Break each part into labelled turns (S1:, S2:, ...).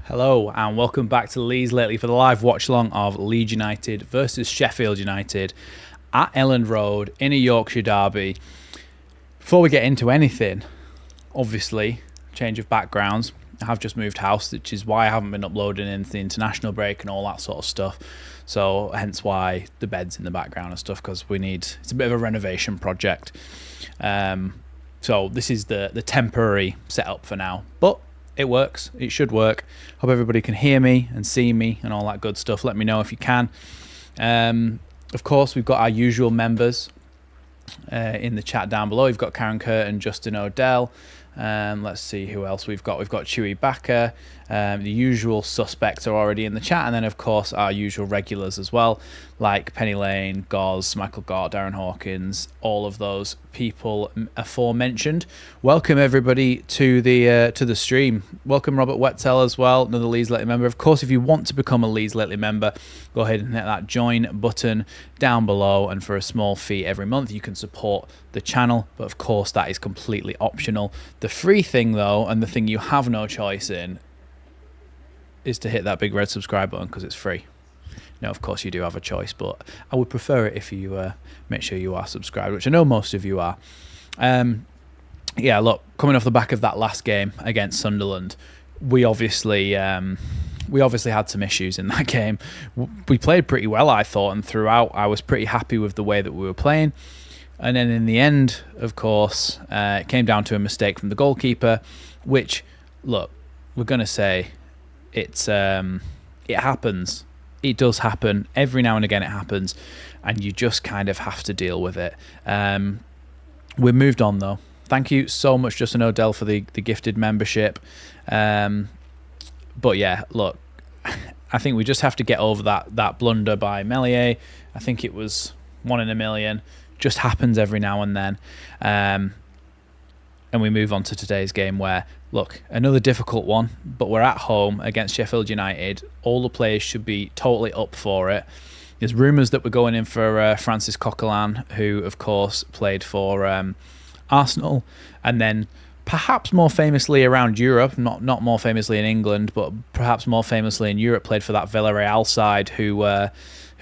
S1: Hello and welcome back to Leeds Lately for the live watch-along of Leeds United versus Sheffield United at Elland Road in a Yorkshire derby. Before we get into anything, obviously, change of backgrounds. I have just moved house, which is why I haven't been uploading into the international break and all that sort of stuff. So hence why the bed's in the background and stuff, because it's a bit of a renovation project. So this is the temporary setup for now, but it works. It should work. Hope everybody can hear me and see me and all that good stuff. Let me know if you can. Of course, we've got our usual members in the chat down below. We've got Karen Curtin, Justin O'Dell. Let's see who else we've got. We've got Chewy Backer. The usual suspects are already in the chat. And then, of course, our usual regulars as well, like Penny Lane, Goz, Michael Gort, Darren Hawkins, all of those people aforementioned. Welcome, everybody, to the stream. Welcome, Robert Wetzel, as well, another Leeds Lately member. Of course, if you want to become a Leeds Lately member, go ahead and hit that join button down below. And for a small fee every month, you can support the channel. But, of course, that is completely optional. The free thing, though, and the thing you have no choice in, is to hit that big red subscribe button because it's free. No, of course you do have a choice, but I would prefer it if you make sure you are subscribed, which I know most of you are. Yeah, look, coming off the back of that last game against Sunderland, we obviously had some issues in that game. We played pretty well, I thought, and throughout I was pretty happy with the way that we were playing. And then in the end, of course, it came down to a mistake from the goalkeeper, which, look, we're going to say it happens. It does happen. Every now and again it happens, and you just kind of have to deal with it. We're moved on, though. Thank you so much, Justin O'Dell, for the gifted membership. But yeah, look, I think we just have to get over that blunder by Melier. I think it was 1 in a million. Just happens every now and then. And we move on to today's game where, look, another difficult one, but we're at home against Sheffield United. All the players should be totally up for it. There's rumours that we're going in for Francis Coquelin, who, of course, played for Arsenal, and then perhaps more famously around Europe, not more famously in England, but perhaps more famously in Europe, played for that Villarreal side who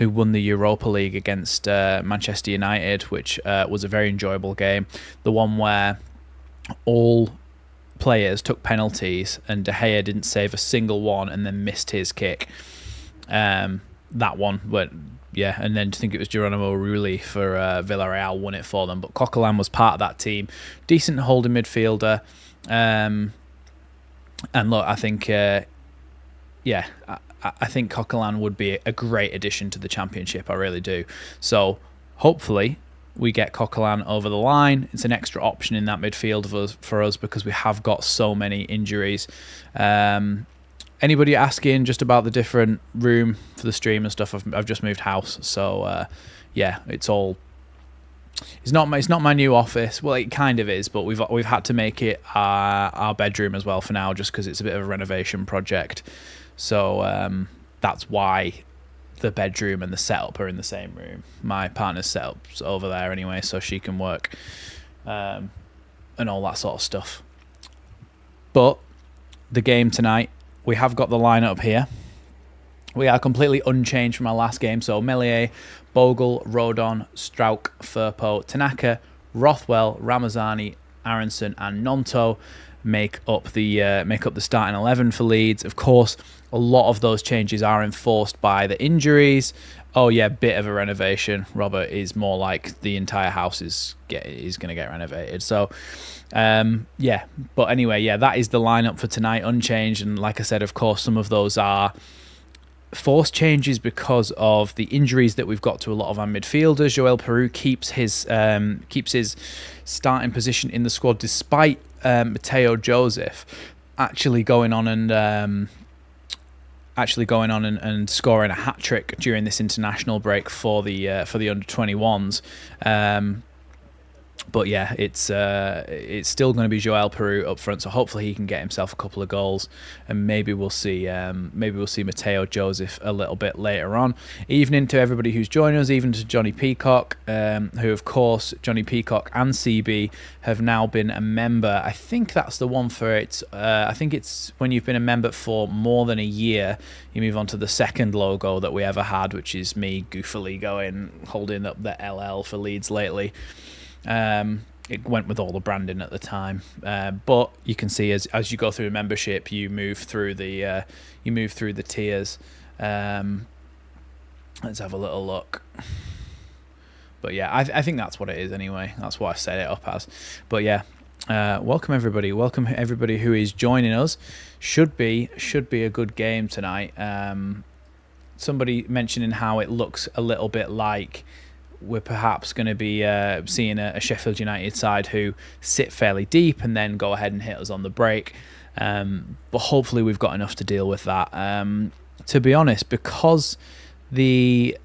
S1: won the Europa League against Manchester United, which was a very enjoyable game. The one where all players took penalties and De Gea didn't save a single one and then missed his kick. That one went, yeah, and then I think it was Geronimo Rulli for Villarreal won it for them. But Coquelin was part of that team. Decent holding midfielder. And look, I think, I think Coquelin would be a great addition to the Championship. I really do. So hopefully we get Coquelin over the line. It's an extra option in that midfield for us because we have got so many injuries. Anybody asking just about the different room for the stream and stuff? I've just moved house, so yeah, it's not my new office. Well, it kind of is, but we've had to make it our bedroom as well for now, just because it's a bit of a renovation project. So that's why the bedroom and the setup are in the same room. My partner's setup's over there anyway, so she can work and all that sort of stuff. But the game tonight, we have got the lineup here. We are completely unchanged from our last game. So Melier, Bogle, Rodon, Strauch, Firpo, Tanaka, Rothwell, Ramazani, Aronson, and Nonto make up the starting 11 for Leeds. Of course, a lot of those changes are enforced by the injuries. Oh yeah, bit of a renovation. Robert is more like the entire house is going to get renovated. So yeah, but anyway, yeah, that is the lineup for tonight, unchanged. And like I said, of course, some of those are forced changes because of the injuries that we've got to a lot of our midfielders. Joel Peru keeps his starting position in the squad despite Mateo Joseph actually going on and scoring a hat trick during this international break for the under 21s. But yeah, it's still going to be Joel Peru up front, so hopefully he can get himself a couple of goals, and maybe we'll see Mateo Joseph a little bit later on. Evening to everybody who's joining us, even to Johnny Peacock, who of course Johnny Peacock and CB have now been a member. I think that's the one for it. I think it's when you've been a member for more than a year, you move on to the second logo that we ever had, which is me goofily holding up the LL for Leeds lately. It went with all the branding at the time, but you can see as you go through membership, you move through the tiers. Let's have a little look. But yeah, I think that's what it is anyway. That's what I set it up as. But yeah, welcome everybody. Welcome everybody who is joining us. Should be a good game tonight. Somebody mentioning how it looks a little bit like we're perhaps going to be seeing a Sheffield United side who sit fairly deep and then go ahead and hit us on the break. But hopefully we've got enough to deal with that. To be honest, because the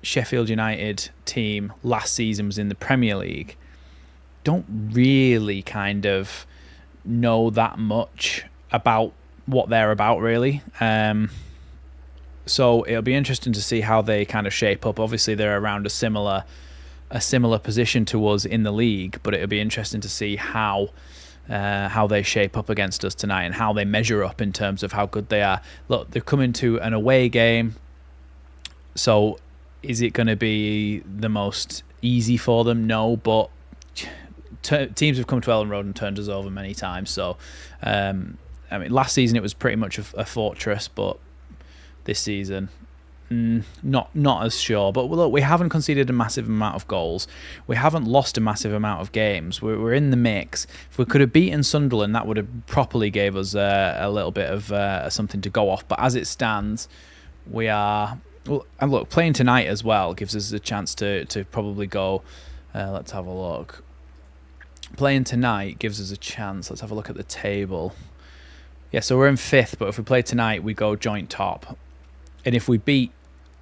S1: Sheffield United team last season was in the Premier League, don't really kind of know that much about what they're about, really. So it'll be interesting to see how they kind of shape up. Obviously, they're around a similar position to us in the league, but it'll be interesting to see how they shape up against us tonight and how they measure up in terms of how good they are. Look, they're coming to an away game, so is it going to be the most easy for them? No, but teams have come to Elland Road and turned us over many times. So, I mean, last season it was pretty much a fortress, but this season, not as sure. But look, we haven't conceded a massive amount of goals. We haven't lost a massive amount of games. We're in the mix. If we could have beaten Sunderland, that would have properly gave us a little bit of something to go off. But as it stands, we are... Well, and look, playing tonight as well gives us a chance to probably go... let's have a look. Playing tonight gives us a chance. Let's have a look at the table. Yeah, so we're in 5th, but if we play tonight, we go joint top. And if we beat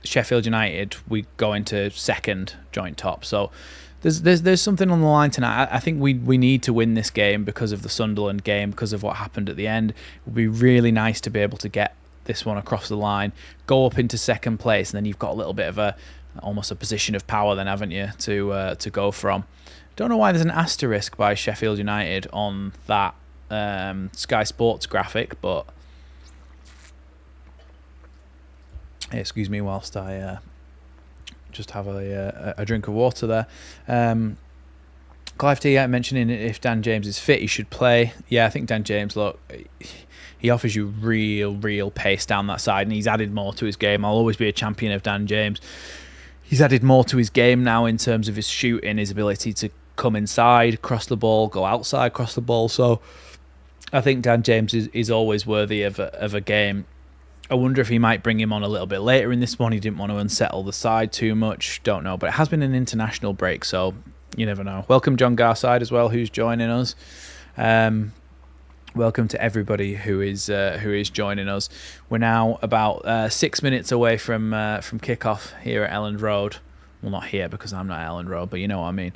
S1: Sheffield United, we go into 2nd joint top. So there's something on the line tonight. I think we need to win this game because of the Sunderland game, because of what happened at the end. It would be really nice to be able to get this one across the line, go up into 2nd place, and then you've got a little bit of almost a position of power then, haven't you, to go from. Don't know why there's an asterisk by Sheffield United on that Sky Sports graphic, but excuse me whilst I just have a drink of water there. Clive T mentioning if Dan James is fit, he should play. Yeah, I think Dan James, look, he offers you real pace down that side, and he's added more to his game. I'll always be a champion of Dan James. He's added more to his game now in terms of his shooting, his ability to come inside, cross the ball, go outside, cross the ball. So I think Dan James is always worthy of a game. I wonder if he might bring him on a little bit later in this one. He didn't want to unsettle the side too much. Don't know. But it has been an international break, so you never know. Welcome John Garside as well, who's joining us. Welcome to everybody who is joining us. We're now about 6 minutes away from kickoff here at Elland Road. Well, not here because I'm not at Elland Road, but you know what I mean.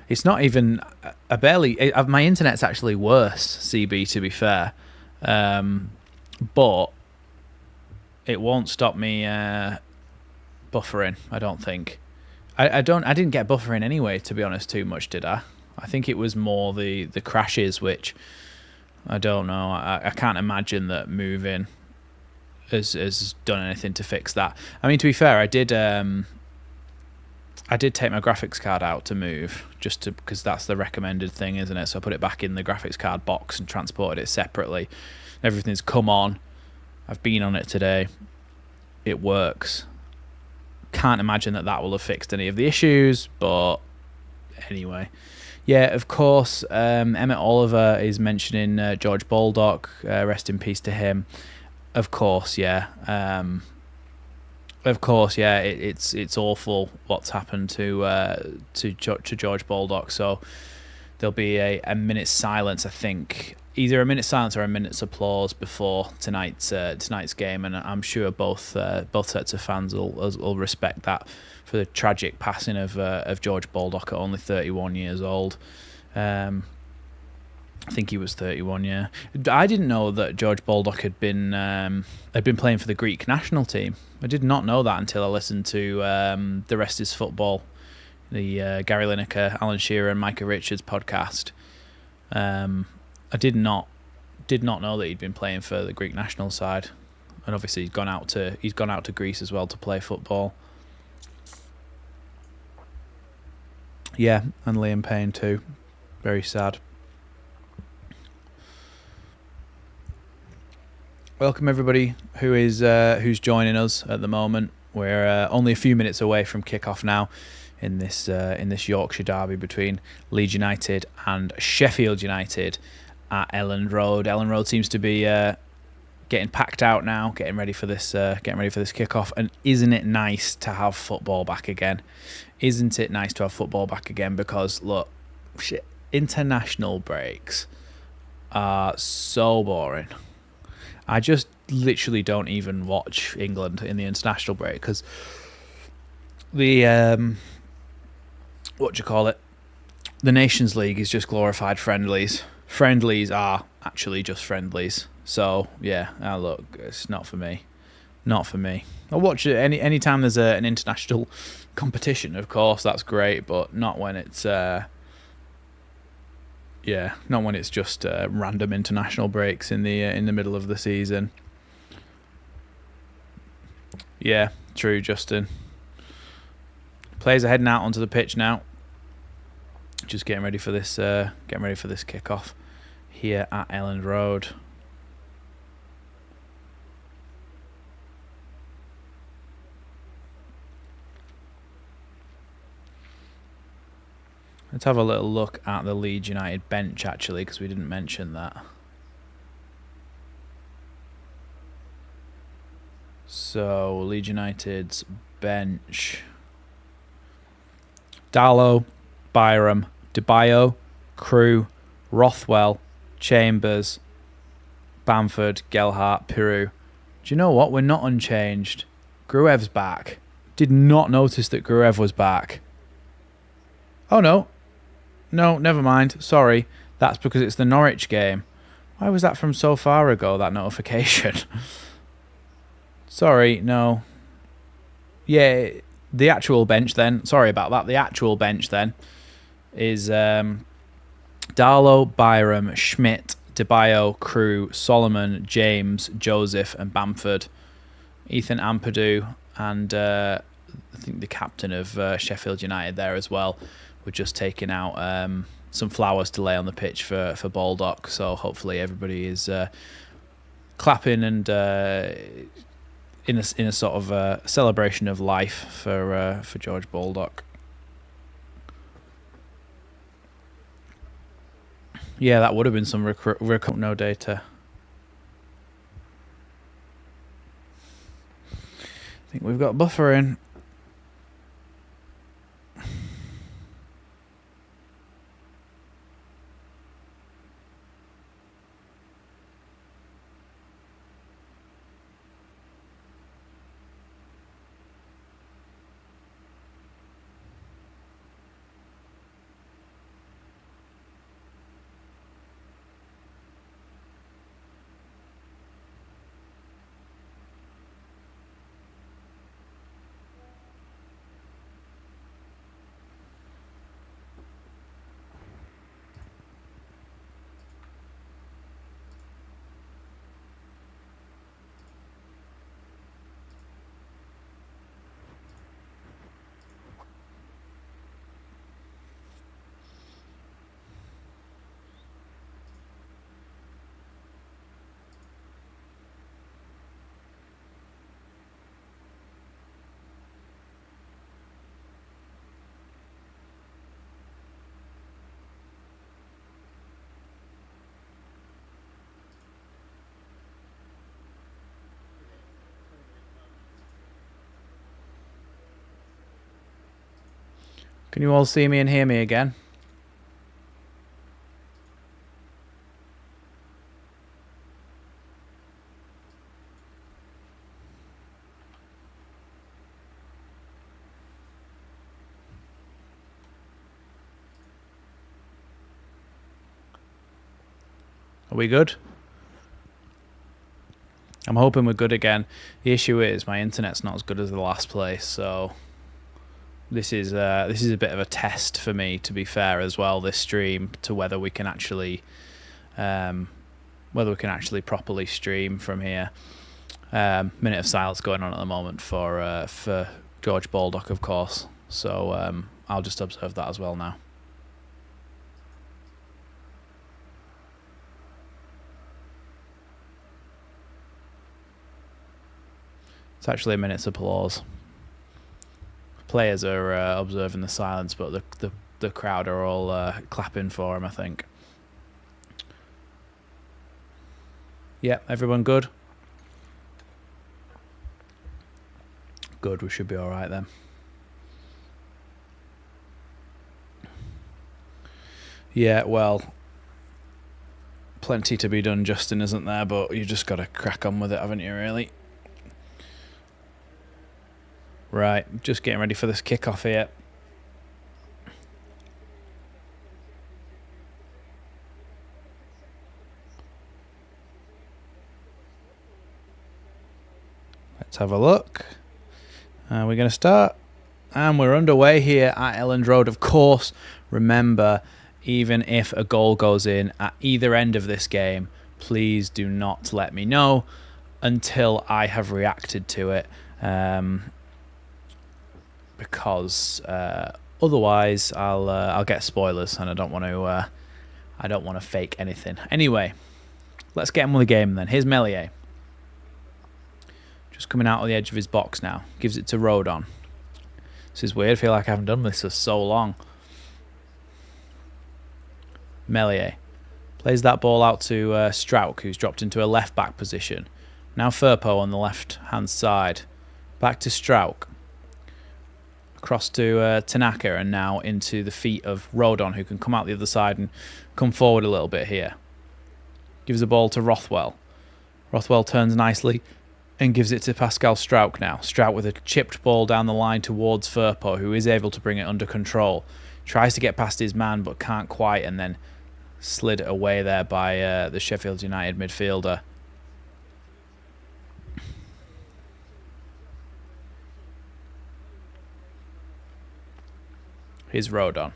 S1: It's not even my internet's actually worse, CB, to be fair. But it won't stop me buffering, I don't think. I didn't get buffering anyway, to be honest, too much, did I? I think it was more the crashes, which I don't know. I can't imagine that moving has done anything to fix that. I mean, to be fair, I did take my graphics card out to move, because that's the recommended thing, isn't it? So I put it back in the graphics card box and transported it separately. Everything's come on. I've been on it today. It works. Can't imagine that will have fixed any of the issues, but anyway. Yeah, of course, Emmett Oliver is mentioning George Baldock. Rest in peace to him. Of course, yeah. It's awful what's happened to George Baldock. So there'll be a minute's silence, I think, either a minute's silence or a minute's applause before tonight's game, and I'm sure both sets of fans will respect that for the tragic passing of George Baldock at only 31 years old. I think he was 31. Yeah, I didn't know that George Baldock had been playing for the Greek national team. I did not know that until I listened to The Rest Is Football, the Gary Lineker, Alan Shearer, and Micah Richards podcast. I did not know that he'd been playing for the Greek national side, and obviously he's gone out to Greece as well to play football. Yeah, and Liam Payne too. Very sad. Welcome everybody who's joining us at the moment. We're only a few minutes away from kickoff now in this Yorkshire derby between Leeds United and Sheffield United at Elland Road. Elland Road seems to be getting packed out now, getting ready for this kickoff. And isn't it nice to have football back again? Isn't it nice to have football back again? Because look, international breaks are so boring. I just literally don't even watch England in the international break because the the Nations League is just glorified friendlies. Friendlies are actually just friendlies. So yeah, look, it's not for me. Not for me. I'll watch it any time there's an international competition. Of course, that's great, but not when it's not when it's just random international breaks in the middle of the season. Yeah, true, Justin. Players are heading out onto the pitch now. Just getting ready for this kickoff here at Elland Road. Let's have a little look at the Leeds United bench actually, because we didn't mention that. So Leeds United's bench: Darlow, Byram, DeBayo, Crew, Rothwell, Chambers, Bamford, Gelhardt, Piru. Do you know what? We're not unchanged. Gruev's back. Did not notice that Gruev was back. Oh no, never mind. Sorry, that's because it's the Norwich game. Why was that from so far ago, that notification? Sorry, no. Yeah, the actual bench then. Sorry about that. The actual bench then is Darlow, Byram, Schmidt, DeBayo, Crew, Solomon, James, Joseph, and Bamford. Ethan Ampadu and I think the captain of Sheffield United there as well. We're just taking out some flowers to lay on the pitch for Baldock. So hopefully everybody is clapping and in a sort of celebration of life for George Baldock. Yeah, that would have been some no data. I think we've got buffering. Can you all see me and hear me again? Are we good? I'm hoping we're good again. The issue is my internet's not as good as the last place, so this is a bit of a test for me, to be fair, as well. This stream, to whether we can actually properly stream from here. Minute of silence going on at the moment for George Baldock, of course. So I'll just observe that as well now. It's actually a minute's applause. Players are observing the silence, but the crowd are all clapping for him, I think. Yeah, everyone good? Good, we should be all right then. Yeah, well, plenty to be done, Justin, isn't there? But you just got to crack on with it, haven't you, really? Right, just getting ready for this kickoff here. Let's have a look. We're going to start. And we're underway here at Elland Road. Of course, remember, even if a goal goes in at either end of this game, please do not let me know until I have reacted to it. Because otherwise I'll get spoilers, and I don't want to fake anything. Anyway, let's get on with the game then. Here's Meslier, just coming out of the edge of his box now. Gives it to Rodon. This is weird. I feel like I haven't done this for so long. Meslier plays that ball out to Strauch, who's dropped into a left back position. Now Firpo on the left hand side. Back to Strauch. Across to Tanaka, and now into the feet of Rodon, who can come out the other side and come forward a little bit here. Gives the ball to Rothwell. Rothwell turns nicely and gives it to Pascal Strauch now. Strauch with a chipped ball down the line towards Firpo, who is able to bring it under control. Tries to get past his man, but can't quite, and then slid away there by the Sheffield United midfielder. Here's Rodon.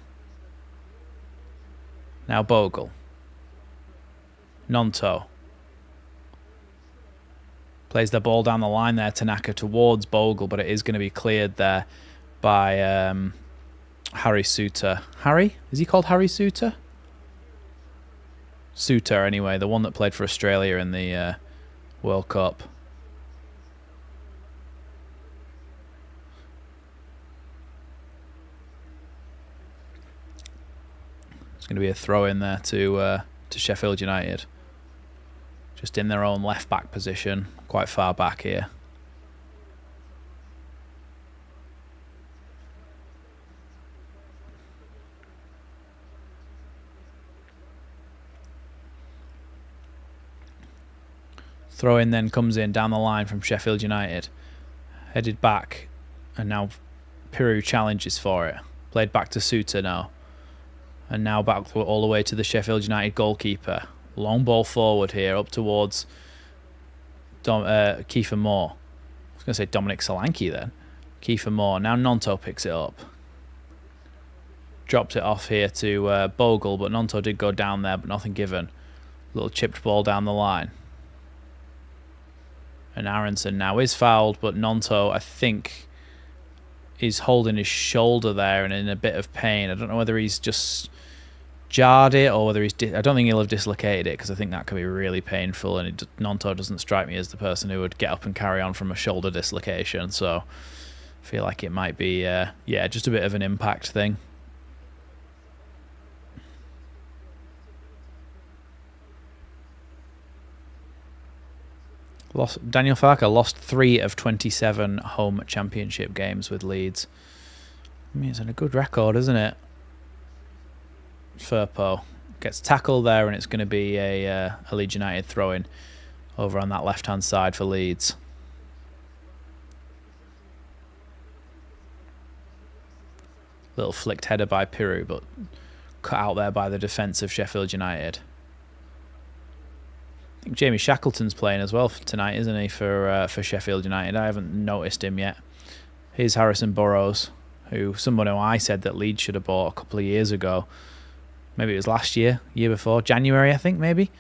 S1: Now Bogle. Nonto. Plays the ball down the line there, Tanaka, towards Bogle, but it is going to be cleared there by Harry Suter. Harry? Is he called Harry Suter? Suter, anyway, the one that played for Australia in the World Cup. It's going to be a throw in there to Sheffield United. Just in their own left back position, quite far back here. Throw in then comes in down the line from Sheffield United. Headed back, and now Piru challenges for it. Played back to Suter now. And now back all the way to the Sheffield United goalkeeper. Long ball forward here, up towards Kiefer Moore. I was going to say Dominic Solanke then. Kiefer Moore. Now Nonto picks it up. Dropped it off here to Bogle, but Nonto did go down there, but nothing given. Little chipped ball down the line. And Aronson now is fouled, but Nonto, I think, is holding his shoulder there and in a bit of pain. I don't know whether he's just jarred it or whether he's... I don't think he'll have dislocated it, because I think that could be really painful, and Nonto doesn't strike me as the person who would get up and carry on from a shoulder dislocation, so I feel like it might be, just a bit of an impact thing. Daniel Farker lost 3 of 27 home championship games with Leeds. I mean, it's in a good record, isn't it? Firpo gets tackled there, and it's going to be a Leeds United throw-in over on that left-hand side for Leeds. Little flicked header by Piru, but cut out there by the defence of Sheffield United. I think Jamie Shackleton's playing as well for tonight, isn't he, for Sheffield United? I haven't noticed him yet. Here's Harrison Burrows, someone who I said that Leeds should have bought a couple of years ago. Maybe it was last year before, January, I think, maybe.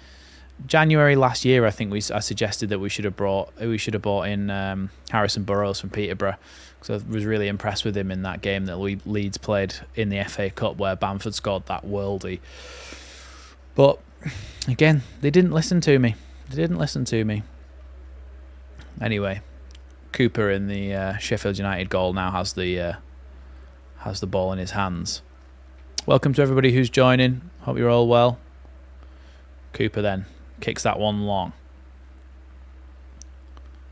S1: January last year, I think I suggested that we should have bought in Harrison Burrows from Peterborough, because I was really impressed with him in that game that Leeds played in the FA Cup where Bamford scored that worldie. But again, they didn't listen to me. Anyway, Cooper in the Sheffield United goal now has the ball in his hands. Welcome to everybody who's joining. Hope you're all well. Cooper then kicks that one long.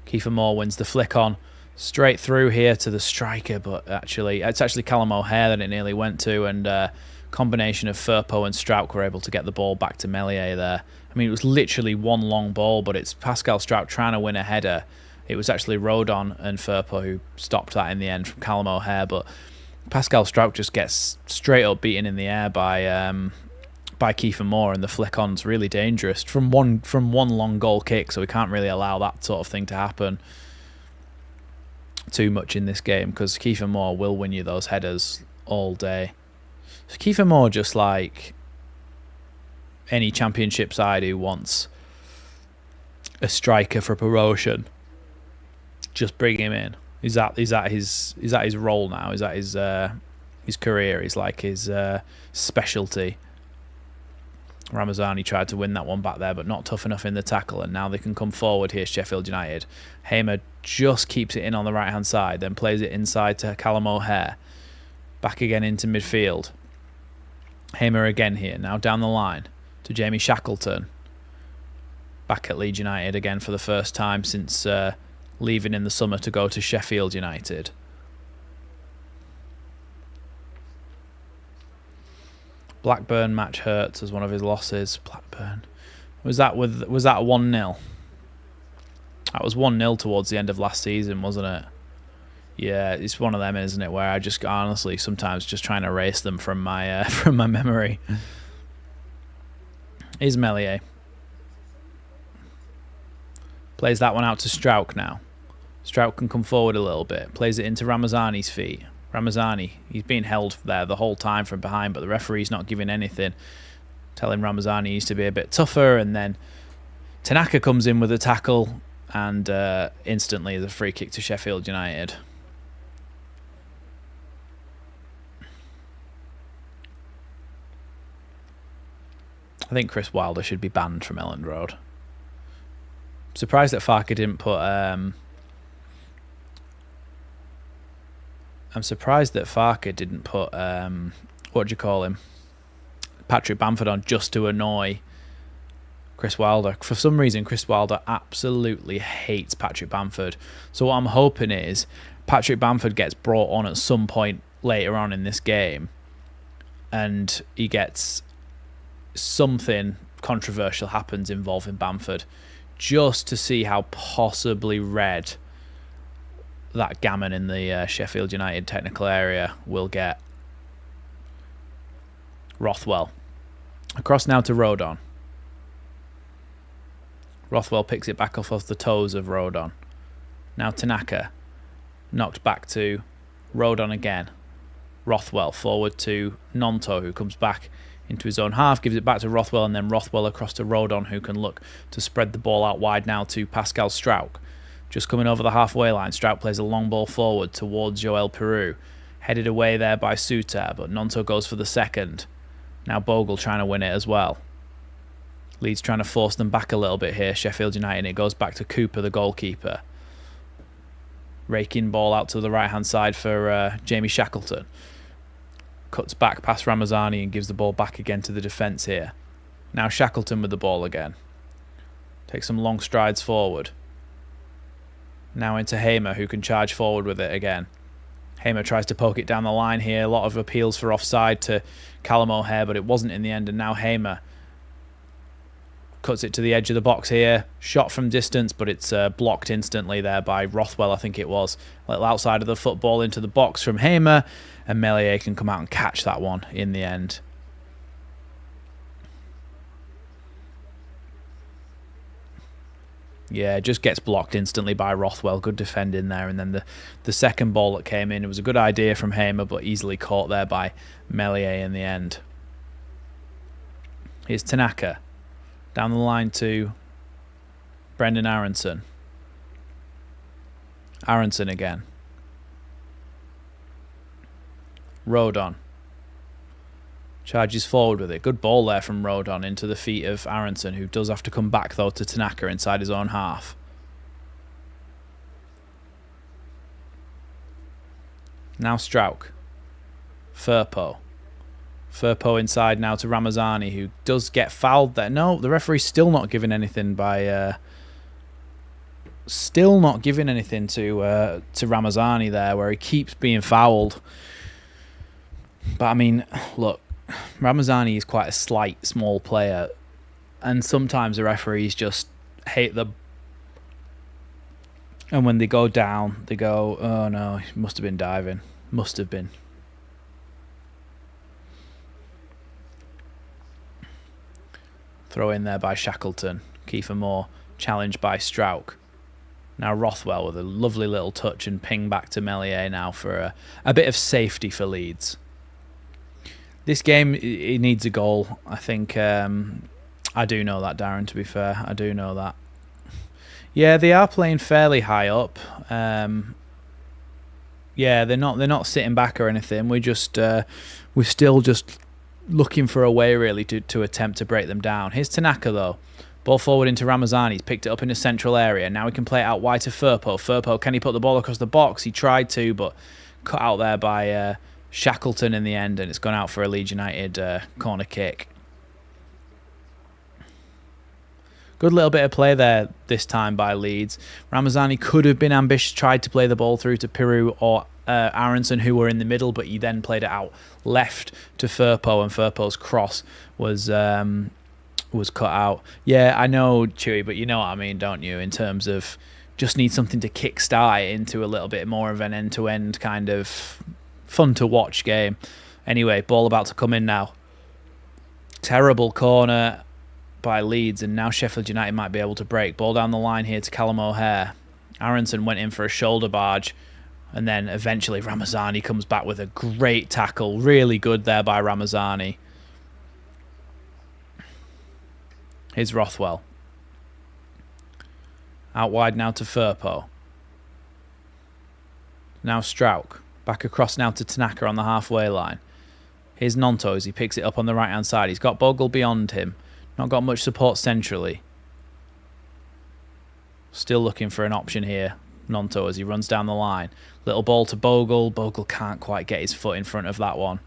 S1: Kiefer Moore wins the flick on straight through here to the striker, but it's actually Callum O'Hare that it nearly went to, and combination of Firpo and Strauch were able to get the ball back to Meslier there. I mean, it was literally one long ball, but it's Pascal Strauch trying to win a header. It was actually Rodon and Firpo who stopped that in the end from Callum O'Hare, but Pascal Strauch just gets straight up beaten in the air by Kiefer Moore, and the flick-on's really dangerous from one long goal kick, so we can't really allow that sort of thing to happen too much in this game, because Kiefer Moore will win you those headers all day. So Kiefer Moore, just like any championship side who wants a striker for promotion, just bring him in. Is that his role now? Is that his career? Is like his specialty? Ramazani tried to win that one back there, but not tough enough in the tackle, and now they can come forward here, Sheffield United. Hamer just keeps it in on the right-hand side, then plays it inside to Callum O'Hare. Back again into midfield. Hamer again here, now down the line to Jamie Shackleton. Back at Leeds United again for the first time since leaving in the summer to go to Sheffield United. Blackburn match hurts as one of his losses. Blackburn. Was that 1-0? That was 1-0 towards the end of last season, wasn't it? Yeah, it's one of them, isn't it, where I just honestly sometimes just trying to erase them from my memory. Is Meslier. Plays that one out to Strauch now. Strauch can come forward a little bit. Plays it into Ramazani's feet. Ramazani, he's being held there the whole time from behind, but the referee's not giving anything, telling Ramazani he needs to be a bit tougher, and then Tanaka comes in with a tackle, and instantly the free kick to Sheffield United. I think Chris Wilder should be banned from Elland Road. Surprised that Farke didn't put what do you call him? Patrick Bamford on just to annoy Chris Wilder. For some reason, Chris Wilder absolutely hates Patrick Bamford. So what I'm hoping is Patrick Bamford gets brought on at some point later on in this game, and he gets something controversial happens involving Bamford, just to see how possibly red that gammon in the Sheffield United technical area will get. Rothwell. Across now to Rodon. Rothwell picks it back off the toes of Rodon. Now Tanaka. Knocked back to Rodon again. Rothwell forward to Nonto, who comes back into his own half, gives it back to Rothwell, and then Rothwell across to Rodon, who can look to spread the ball out wide now to Pascal Strauch. Just coming over the halfway line, Strauch plays a long ball forward towards Joel Peru. Headed away there by Suter, but Nonto goes for the second. Now Bogle trying to win it as well. Leeds trying to force them back a little bit here, Sheffield United, and it goes back to Cooper, the goalkeeper. Raking ball out to the right-hand side for Jamie Shackleton. Cuts back past Ramazani and gives the ball back again to the defence here. Now Shackleton with the ball again. Takes some long strides forward. Now into Hamer, who can charge forward with it again. Hamer tries to poke it down the line here. A lot of appeals for offside to Callum O'Hare, but it wasn't in the end. And now Hamer cuts it to the edge of the box here. Shot from distance, but it's blocked instantly there by Rothwell, I think it was. A little outside of the football into the box from Hamer, and Meslier can come out and catch that one in the end. Yeah, just gets blocked instantly by Rothwell. Good defending there. And then the second ball that came in, it was a good idea from Hamer, but easily caught there by Meslier in the end. Here's Tanaka. Down the line to Brendan Aronson. Aronson again. Rodon. Charges forward with it. Good ball there from Rodon into the feet of Aronson, who does have to come back, though, to Tanaka inside his own half. Now Strauch. Firpo. Firpo inside now to Ramazani, who does get fouled there. No, the referee's still not giving anything by... still not giving anything to Ramazani there, where he keeps being fouled. But, I mean, look, Ramazani is quite a slight, small player, and sometimes the referees just hate them. And when they go down, they go, oh no, he must have been diving. Must have been. Throw in there by Shackleton. Kiefer Moore challenged by Strauch. Now Rothwell with a lovely little touch and ping back to Meslier now for a bit of safety for Leeds. This game, it needs a goal. I think, I do know that, Darren, to be fair. I do know that. Yeah, they are playing fairly high up. Yeah, they're not sitting back or anything. We're still just looking for a way, really, to attempt to break them down. Here's Tanaka, though. Ball forward into Ramazani. He's picked it up in the central area. Now he can play it out wide to Firpo. Firpo, can he put the ball across the box? He tried to, but cut out there by Shackleton in the end, and it's gone out for a Leeds United corner kick. Good little bit of play there this time by Leeds. Ramazani could have been ambitious, tried to play the ball through to Piru or Aronson, who were in the middle, but he then played it out left to Firpo, and Firpo's cross was cut out. Yeah, I know, Chewy, but you know what I mean, don't you? In terms of just need something to kickstart into a little bit more of an end-to-end kind of fun-to-watch game. Anyway, ball about to come in now. Terrible corner by Leeds, and now Sheffield United might be able to break. Ball down the line here to Callum O'Hare. Aronson went in for a shoulder barge, and then eventually Ramazani comes back with a great tackle. Really good there by Ramazani. Here's Rothwell. Out wide now to Firpo. Now Strauch. Back across now to Tanaka on the halfway line. Here's Nontos. He picks it up on the right-hand side. He's got Bogle beyond him. Not got much support centrally. Still looking for an option here. Nonto as he runs down the line. Little ball to Bogle. Bogle can't quite get his foot in front of that one.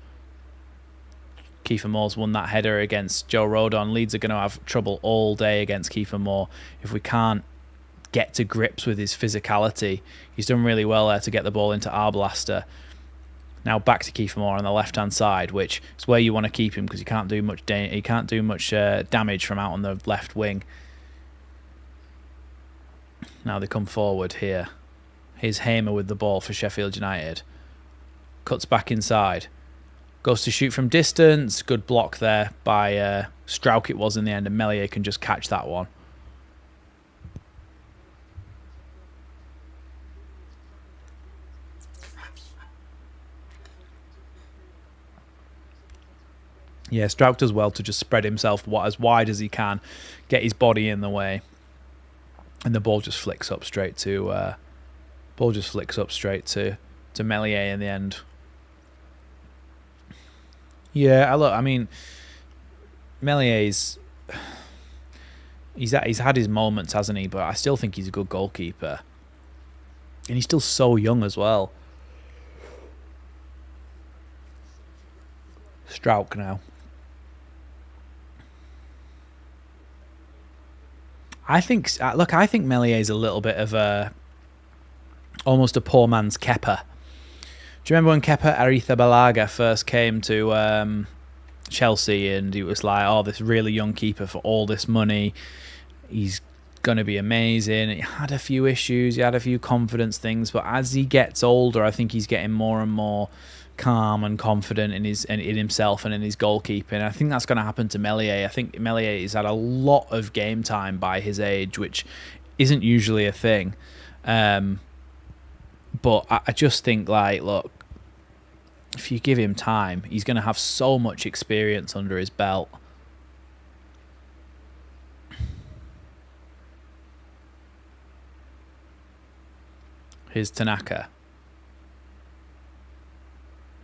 S1: Kiefer Moore's won that header against Joe Rodon. Leeds are going to have trouble all day against Kiefer Moore if we can't get to grips with his physicality. He's done really well there to get the ball into Arblaster. Now back to Kiefer Moore on the left-hand side, which is where you want to keep him because he can't do much damage from out on the left wing. Now they come forward here. Here's Hamer with the ball for Sheffield United. Cuts back inside. Goes to shoot from distance. Good block there by Strauch it was in the end, and Meslier can just catch that one. Yeah, Strauch does well to just spread himself as wide as he can, get his body in the way, and the ball just flicks up straight to Meslier in the end. Yeah, look, I mean, Melier's he's had his moments, hasn't he? But I still think he's a good goalkeeper, and he's still so young as well. Strauch now. I think Meslier is a little bit of almost a poor man's Kepa. Do you remember when Kepa Arrizabalaga first came to Chelsea, and he was like, oh, this really young keeper for all this money, he's going to be amazing. He had a few issues, he had a few confidence things, but as he gets older, I think he's getting more and more calm and confident in himself and in his goalkeeping. I think that's going to happen to Meslier. I think Meslier has had a lot of game time by his age, which isn't usually a thing. But I just think, like, look, if you give him time, he's going to have so much experience under his belt. Here's Tanaka.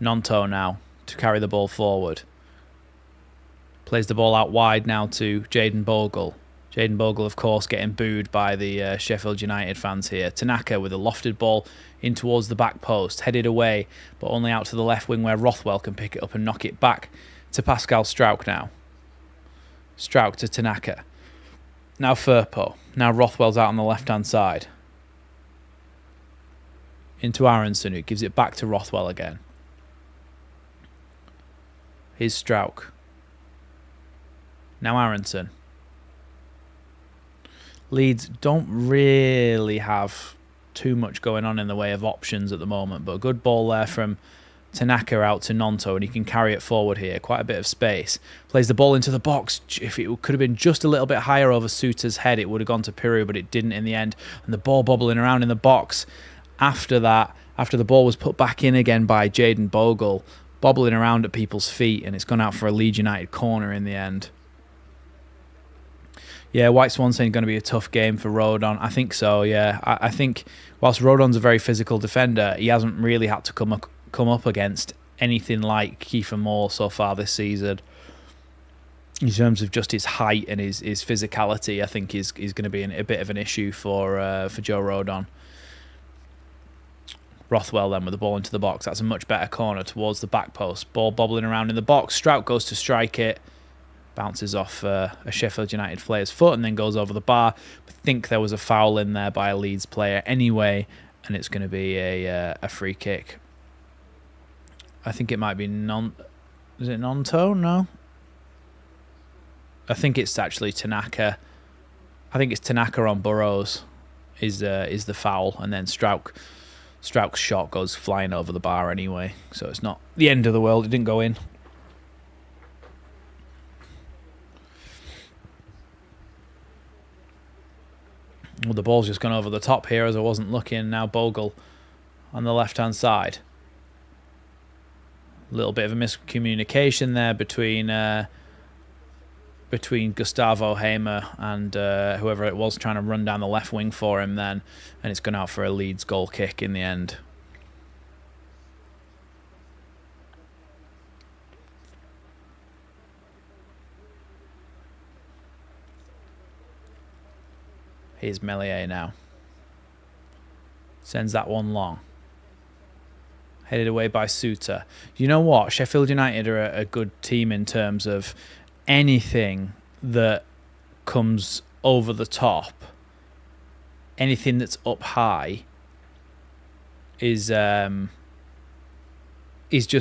S1: Nonto now to carry the ball forward. Plays the ball out wide now to Jayden Bogle. Jayden Bogle, of course, getting booed by the Sheffield United fans here. Tanaka with a lofted ball in towards the back post, headed away, but only out to the left wing where Rothwell can pick it up and knock it back to Pascal Struijk now. Struijk to Tanaka. Now Firpo. Now Rothwell's out on the left-hand side. Into Aronson, who gives it back to Rothwell again. Here's Struijk. Now Aronson. Leeds don't really have too much going on in the way of options at the moment, but a good ball there from Tanaka out to Nonto, and he can carry it forward here. Quite a bit of space. Plays the ball into the box. If it could have been just a little bit higher over Suter's head, it would have gone to Piru, but it didn't in the end. And the ball bobbling around in the box after that, after the ball was put back in again by Jayden Bogle, bobbling around at people's feet, and it's gone out for a Leeds United corner in the end. Yeah, White Swan saying going to be a tough game for Rodon. I think so, yeah. I think whilst Rodon's a very physical defender, he hasn't really had to come up against anything like Kiefer Moore so far this season. In terms of just his height and his physicality, I think is going to be a bit of an issue for Joe Rodon. Rothwell then with the ball into the box. That's a much better corner towards the back post. Ball bobbling around in the box. Struijk goes to strike it. Bounces off a Sheffield United player's foot and then goes over the bar. I think there was a foul in there by a Leeds player anyway, and it's going to be a free kick. I think it might be Is it Nonto? No. I think it's actually Tanaka. I think it's Tanaka on Burrows is the foul, and then Struijk's shot goes flying over the bar anyway, so it's not the end of the world. It didn't go in. Well, the ball's just gone over the top here as I wasn't looking. Now Bogle on the left-hand side. A little bit of a miscommunication there between Gustavo Hamer and whoever it was trying to run down the left wing for him then, and it's gone out for a Leeds goal kick in the end. Here's Meslier now. Sends that one long. Headed away by Suter. You know what? Sheffield United are a good team in terms of anything that comes over the top, anything that's up high is just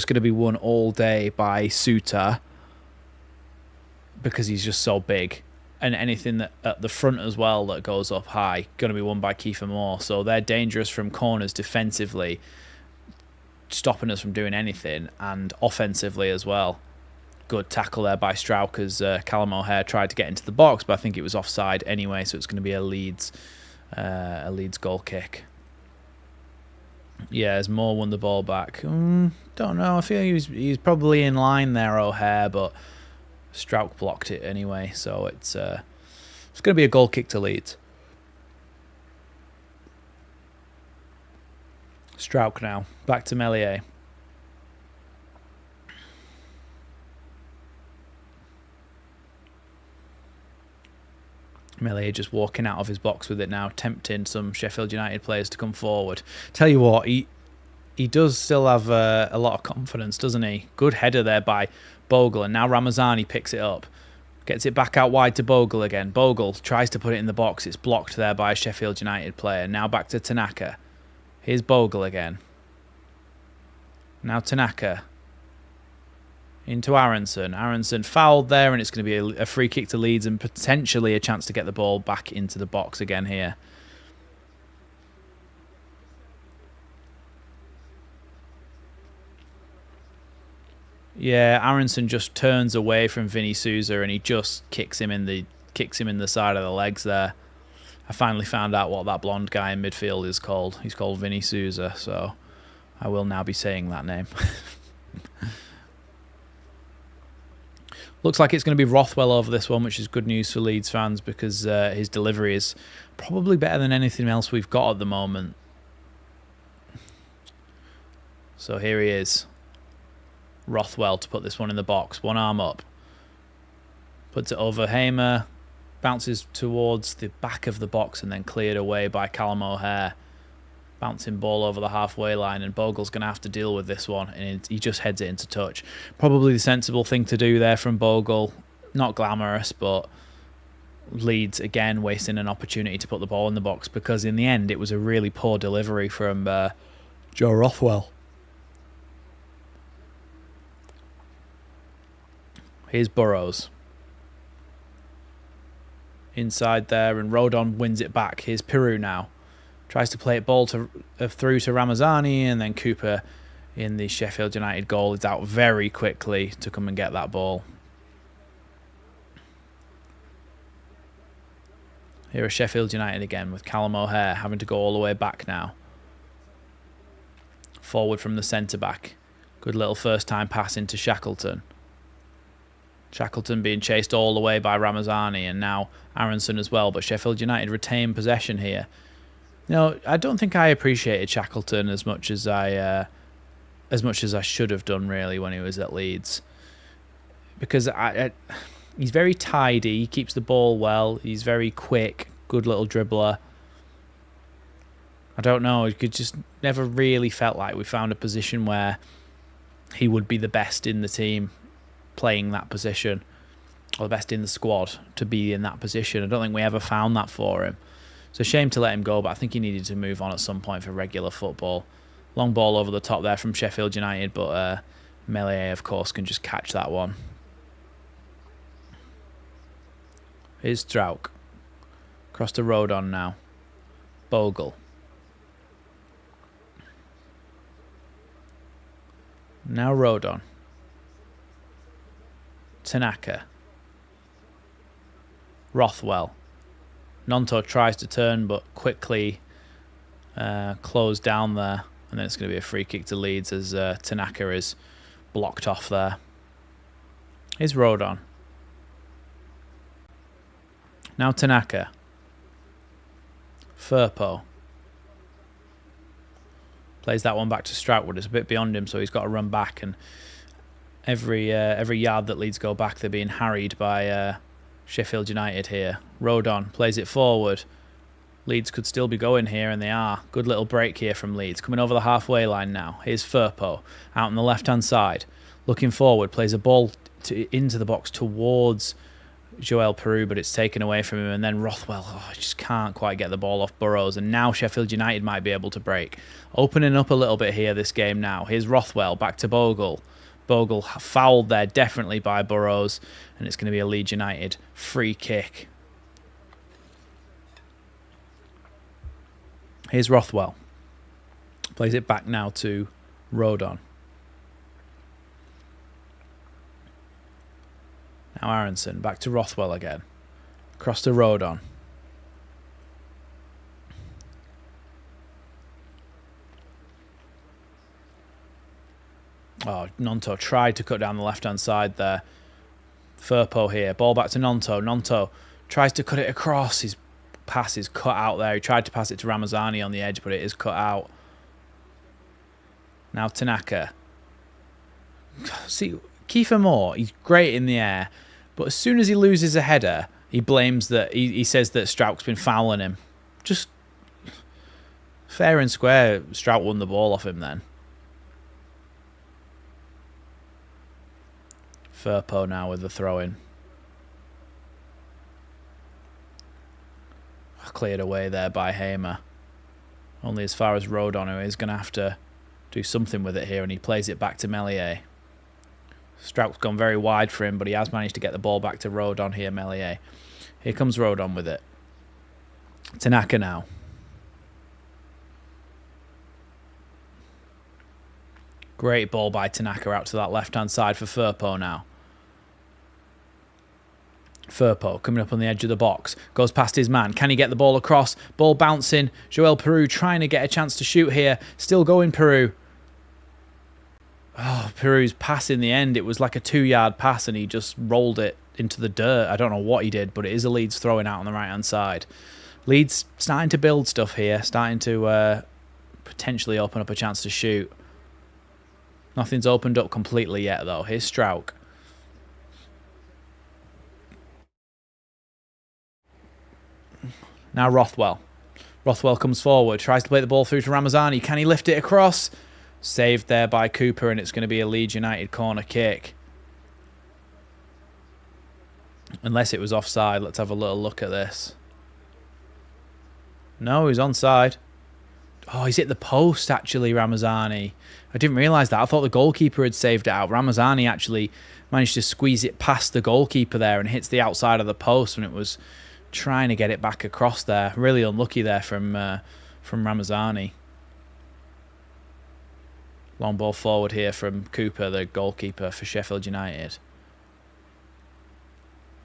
S1: going to be won all day by Suter because he's just so big. And anything that at the front as well that goes up high, going to be won by Kiefer Moore. So they're dangerous from corners defensively, stopping us from doing anything, and offensively as well. Good tackle there by Struijk as Callum O'Hare tried to get into the box, but I think it was offside anyway, so it's going to be a Leeds goal kick. Yeah, as Moore won the ball back. Don't know. I feel he's probably in line there, O'Hare, but Struijk blocked it anyway, so it's going to be a goal kick to Leeds. Struijk now, back to Meslier. Meslier just walking out of his box with it now, tempting some Sheffield United players to come forward. Tell you what, he does still have a lot of confidence, doesn't he? Good header there by Bogle, and now Ramazani picks it up. Gets it back out wide to Bogle again. Bogle tries to put it in the box. It's blocked there by a Sheffield United player. Now back to Tanaka. Here's Bogle again. Now Tanaka. Into Aronson. Aronson fouled there, and it's going to be a free kick to Leeds and potentially a chance to get the ball back into the box again here. Yeah, Aronson just turns away from Vinny Souza and he just kicks him in the side of the legs there. I finally found out what that blonde guy in midfield is called. He's called Vinny Souza, so I will now be saying that name. Looks like it's going to be Rothwell over this one, which is good news for Leeds fans because his delivery is probably better than anything else we've got at the moment. So here he is. Rothwell to put this one in the box. One arm up. Puts it over Hamer. Bounces towards the back of the box and then cleared away by Callum O'Hare. Bouncing ball over the halfway line, and Bogle's going to have to deal with this one, and he just heads it into touch. Probably the sensible thing to do there from Bogle. Not glamorous, but Leeds again wasting an opportunity to put the ball in the box, because in the end it was a really poor delivery from Joe Rothwell. Here's Burrows. Inside there, and Rodon wins it back. Here's Peru now. Tries to play it ball through to Ramazani, and then Cooper in the Sheffield United goal is out very quickly to come and get that ball. Here are Sheffield United again with Callum O'Hare having to go all the way back now. Forward from the centre-back. Good little first-time pass into Shackleton. Shackleton being chased all the way by Ramazani, and now Aronson as well, but Sheffield United retain possession here. No, I don't think I appreciated Shackleton as much as I should have done really when he was at Leeds, because he's very tidy. He keeps the ball well. He's very quick, good little dribbler. I don't know. It just never really felt like we found a position where he would be the best in the team playing that position, or the best in the squad to be in that position. I don't think we ever found that for him. It's a shame to let him go, but I think he needed to move on at some point for regular football. Long ball over the top there from Sheffield United, but Melee, of course, can just catch that one. Here's Strauk. Across to Rodon now. Bogle. Now Rodon. Tanaka. Rothwell. Nonto tries to turn, but quickly closed down there. And then it's going to be a free kick to Leeds as Tanaka is blocked off there. Here's Rodon. Now Tanaka. Firpo. Plays that one back to Stroutwood. It's a bit beyond him, so he's got to run back. And every yard that Leeds go back, they're being harried by Sheffield United here. Rodon plays it forward. Leeds could still be going here, and they are. Good little break here from Leeds. Coming over the halfway line now. Here's Firpo out on the left-hand side. Looking forward, plays a ball into the box towards Joel Peru, but it's taken away from him. And then Rothwell just can't quite get the ball off Burrows. And now Sheffield United might be able to break. Opening up a little bit here, this game now. Here's Rothwell back to Bogle. Bogle fouled there definitely by Burrows, and it's going to be a Leeds United free kick. Here's Rothwell. Plays it back now to Rodon. Now Aronson, back to Rothwell again. Across to Rodon. Oh, Nonto tried to cut down the left-hand side there. Firpo here. Ball back to Nonto. Nonto tries to cut it across. His pass is cut out there. He tried to pass it to Ramazani on the edge, but it is cut out. Now Tanaka. See, Kiefer Moore, he's great in the air, but as soon as he loses a header, he blames that. He says that Strout's been fouling him. Just fair and square, Strout won the ball off him then. Firpo now with the throw-in. Cleared away there by Hamer. Only as far as Rodon, who is going to have to do something with it here, and he plays it back to Meslier. Strout's gone very wide for him, but he has managed to get the ball back to Rodon here, Meslier. Here comes Rodon with it. Tanaka now. Great ball by Tanaka out to that left-hand side for Firpo now. Firpo coming up on the edge of the box. Goes past his man. Can he get the ball across? Ball bouncing. Joel Peru trying to get a chance to shoot here. Still going Peru. Oh, Peru's pass in the end. It was like a 2-yard pass and he just rolled it into the dirt. I don't know what he did, but it is a Leeds throwing out on the right-hand side. Leeds starting to build stuff here. Starting to potentially open up a chance to shoot. Nothing's opened up completely yet, though. Here's Strauch. Now Rothwell. Rothwell comes forward, tries to play the ball through to Ramazani. Can he lift it across? Saved there by Cooper, and it's going to be a Leeds United corner kick. Unless it was offside. Let's have a little look at this. No, he's onside. Oh, he's hit the post, actually, Ramazani. I didn't realise that. I thought the goalkeeper had saved it out. Ramazani actually managed to squeeze it past the goalkeeper there and hits the outside of the post when it was trying to get it back across there. Really unlucky there from Ramazani. Long ball forward here from Cooper, the goalkeeper for Sheffield United.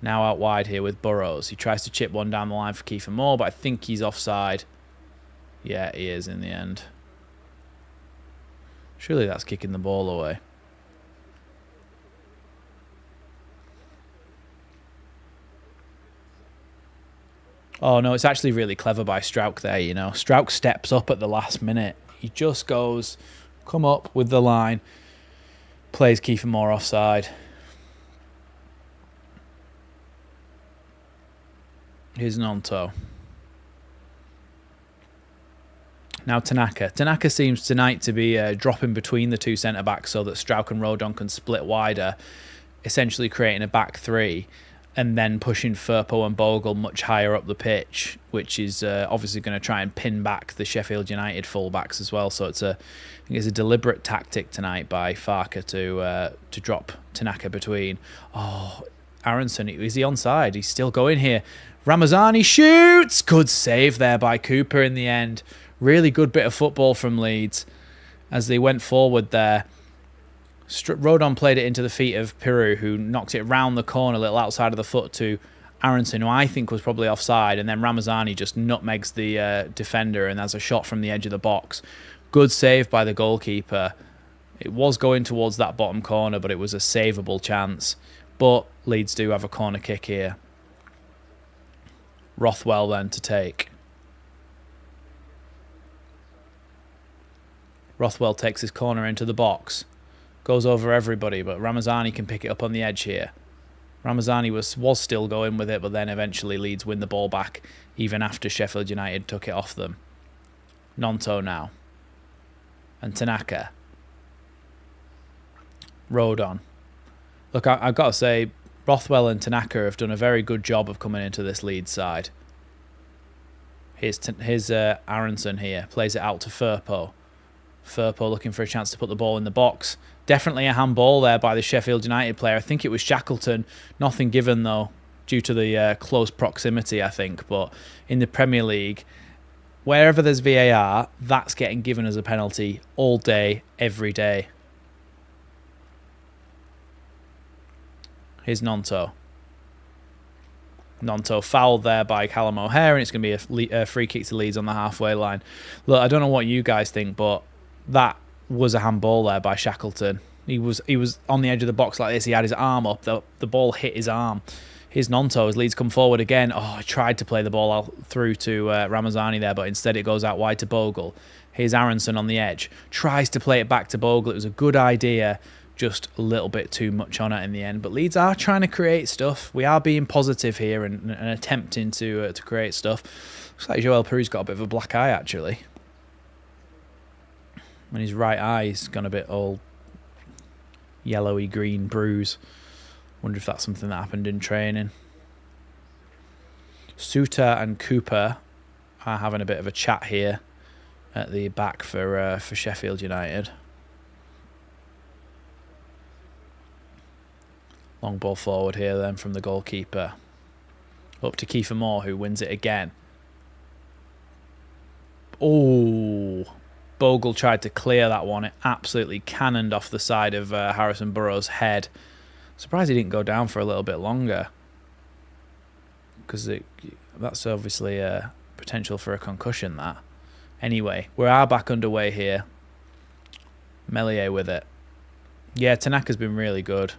S1: Now out wide here with Burrows. He tries to chip one down the line for Kiefer Moore, but I think he's offside. Yeah, he is in the end. Surely that's kicking the ball away. Oh, no, it's actually really clever by Strauch there, you know. Strauch steps up at the last minute. He just goes, come up with the line, plays Kiefer Moore offside. Here's Nonto. Now Tanaka. Tanaka seems tonight to be dropping between the two centre-backs so that Strauch and Rodon can split wider, essentially creating a back three, and then pushing Firpo and Bogle much higher up the pitch, which is obviously going to try and pin back the Sheffield United full-backs as well. So I think it's a deliberate tactic tonight by Farke to drop Tanaka between. Oh, Aronson, is he onside? He's still going here. Ramazani shoots! Good save there by Cooper in the end. Really good bit of football from Leeds as they went forward there. Rodon played it into the feet of Peru, who knocked it round the corner a little outside of the foot to Aronson, who I think was probably offside, and then Ramazani just nutmegs the defender and has a shot from the edge of the box. Good save by the goalkeeper. It was going towards that bottom corner, but it was a savable chance. But Leeds do have a corner kick here. Rothwell then to take. Rothwell takes his corner into the box. Goes over everybody, but Ramazani can pick it up on the edge here. Ramazani was still going with it, but then eventually Leeds win the ball back, even after Sheffield United took it off them. Nonto now. And Tanaka. Rodon. Look, I've got to say, Rothwell and Tanaka have done a very good job of coming into this Leeds side. Here's Aronson here. Plays it out to Firpo. Firpo looking for a chance to put the ball in the box. Definitely a handball there by the Sheffield United player. I think it was Shackleton. Nothing given, though, due to the close proximity, I think. But in the Premier League, wherever there's VAR, that's getting given as a penalty all day, every day. Here's Nonto. Nonto fouled there by Callum O'Hare, and it's going to be a free kick to Leeds on the halfway line. Look, I don't know what you guys think, but that was a handball there by Shackleton. He was on the edge of the box like this. He had his arm up. The ball hit his arm. Here's Nonto as Leeds come forward again. Oh, I tried to play the ball out through to Ramazani there, but instead it goes out wide to Bogle. Here's Aronson on the edge. Tries to play it back to Bogle. It was a good idea. Just a little bit too much on it in the end. But Leeds are trying to create stuff. We are being positive here and attempting to create stuff. Looks like Joel Peru's got a bit of a black eye, actually. And his right eye's gone a bit all yellowy green bruise. Wonder if that's something that happened in training. Suter and Cooper are having a bit of a chat here at the back for Sheffield United. Long ball forward here then from the goalkeeper. Up to Kiefer Moore, who wins it again. Oh, Bogle tried to clear that one. It absolutely cannoned off the side of Harrison Burrows' head. Surprised he didn't go down for a little bit longer. because that's obviously a potential for a concussion, that. Anyway, we are back underway here. Meslier with it. Yeah, Tanaka's been really good.